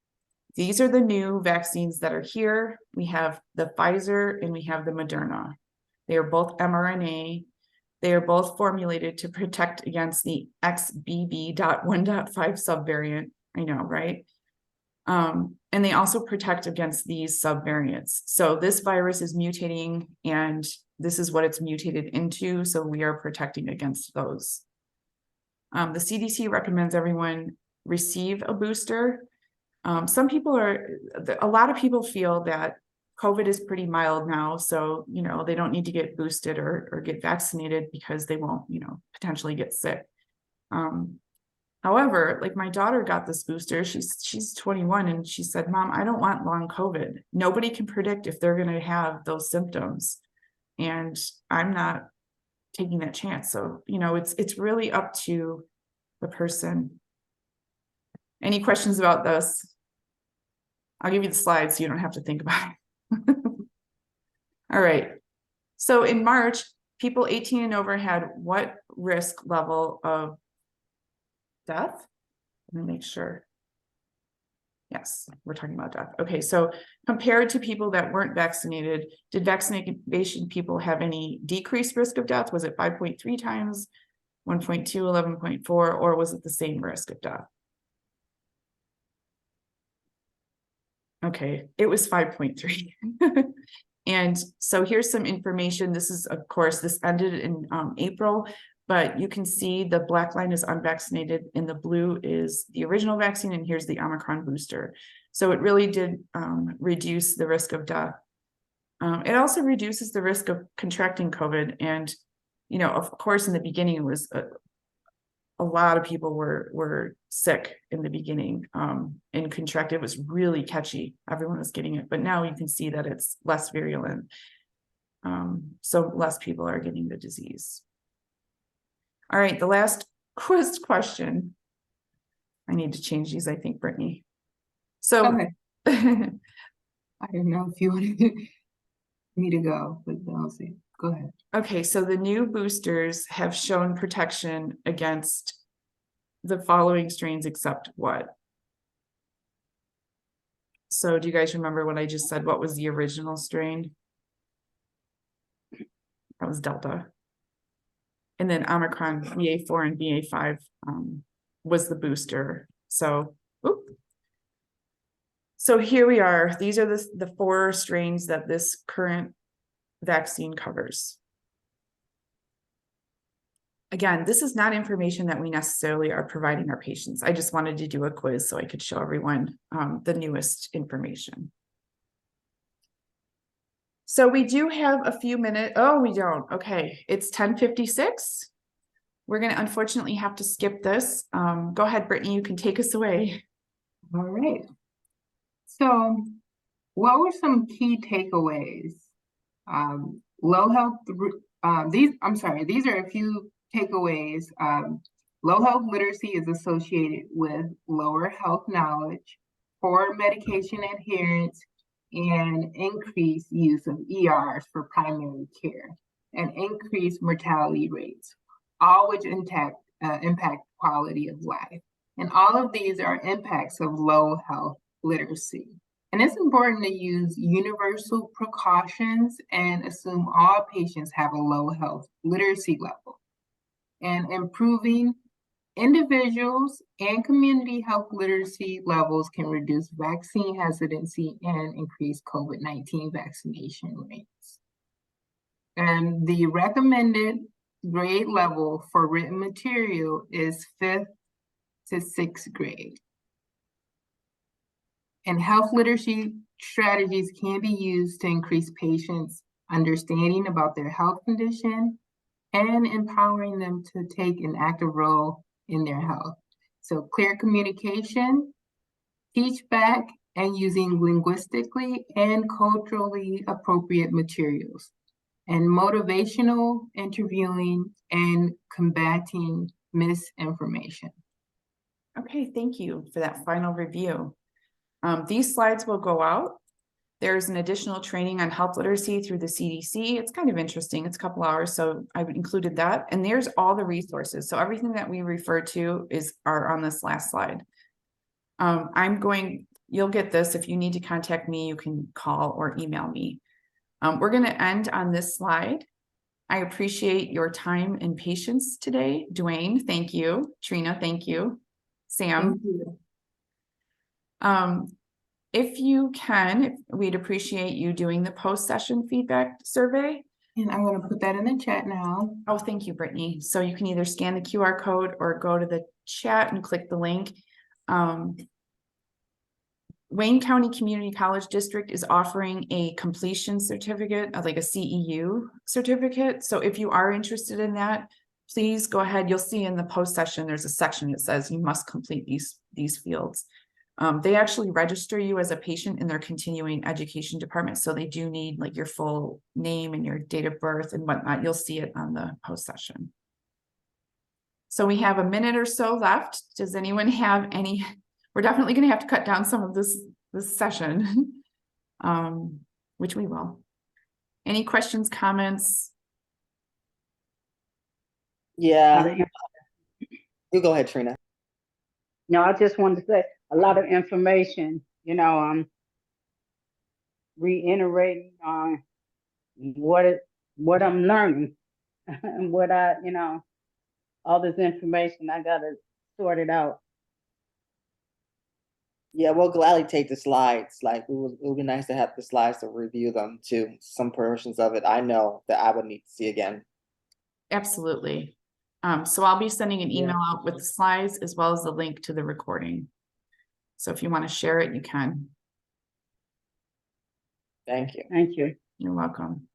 These are the new vaccines that are here. We have the Pfizer and we have the Moderna. They are both mRNA. They are both formulated to protect against the XBB.1.5 subvariant. I know, right? And they also protect against these subvariants. So this virus is mutating and this is what it's mutated into. So we are protecting against those. The CDC recommends everyone receive a booster. A lot of people feel that COVID is pretty mild now. So, they don't need to get boosted or get vaccinated because they won't, potentially get sick. However, like my daughter got this booster, she's 21 and she said, Mom, I don't want long COVID. Nobody can predict if they're going to have those symptoms. And I'm not taking that chance. So, it's really up to the person. Any questions about this? I'll give you the slides so you don't have to think about it. All right. So in March, people 18 and over had what risk level of death? Let me make sure. Yes, we're talking about death. Okay, so compared to people that weren't vaccinated, did vaccination people have any decreased risk of death? Was it 5.3 times, 1.2, 11.4, or was it the same risk of death? Okay, it was 5.3. And so here's some information. This is, of course, this ended in April, but you can see the black line is unvaccinated and the blue is the original vaccine, and here's the Omicron booster. So it really did reduce the risk of death. It also reduces the risk of contracting COVID. And, of course, in the beginning, it was a lot of people were sick in the beginning and contracted. It was really catchy. Everyone was getting it, but now you can see that it's less virulent. So less people are getting the disease. All right, the last question. I need to change these, I think, Brittany. So Okay. I didn't know if you wanted me to go, but I'll see. Go ahead. Okay, so the new boosters have shown protection against the following strains except what? So do you guys remember what I just said? What was the original strain? That was Delta. And then Omicron, BA4 and BA5 was the booster. So here we are. These are the 4 strains that this current vaccine covers. Again, this is not information that we necessarily are providing our patients. I just wanted to do a quiz so I could show everyone the newest information. So we do have a few minutes. Oh, we don't. Okay, it's 10:56. We're going to unfortunately have to skip this. Go ahead, Brittany, you can take us away. All right. So what were some key takeaways? Low health, these are a few takeaways. Low health literacy is associated with lower health knowledge, poor medication adherence, and increased use of ERs for primary care, and increased mortality rates, all which impact quality of life. And all of these are impacts of low health literacy. And it's important to use universal precautions and assume all patients have a low health literacy level. And improving individuals and community health literacy levels can reduce vaccine hesitancy and increase COVID-19 vaccination rates. And the recommended grade level for written material is 5th to 6th grade. And health literacy strategies can be used to increase patients' understanding about their health condition and empowering them to take an active role in their health. So clear communication, teach back, and using linguistically and culturally appropriate materials, and motivational interviewing and combating misinformation. Okay, thank you for that final review. These slides will go out. There's an additional training on health literacy through the CDC. It's kind of interesting. It's a couple hours, so I've included that. And there's all the resources. So everything that we refer to are on this last slide. You'll get this. If you need to contact me, you can call or email me. We're going to end on this slide. I appreciate your time and patience today. Dwayne, thank you. Trina, thank you. Sam. Thank you. If you can, we'd appreciate you doing the post-session feedback survey. And I'm gonna put that in the chat now. Oh, thank you, Brittany. So you can either scan the QR code or go to the chat and click the link. Wayne County Community College District is offering a completion certificate, like a CEU certificate. So if you are interested in that, please go ahead. You'll see in the post-session, there's a section that says you must complete these fields. They actually register you as a patient in their continuing education department. So they do need like your full name and your date of birth and whatnot. You'll see it on the post-session. So we have a minute or so left. Does anyone have any? We're definitely going to have to cut down some of this session, which we will. Any questions, comments? Yeah. You go ahead, Trina. No, I just wanted to say a lot of information, you know, reiterating on what I'm learning and what you know, all this information, I got to sort it out. Yeah, we'll gladly take the slides. Like it would be nice to have the slides to review them too. Some portions of it I know that I would need to see again. Absolutely. So I'll be sending an email out with the slides as well as the link to the recording. So if you want to share it, you can. Thank you. Thank you. You're welcome.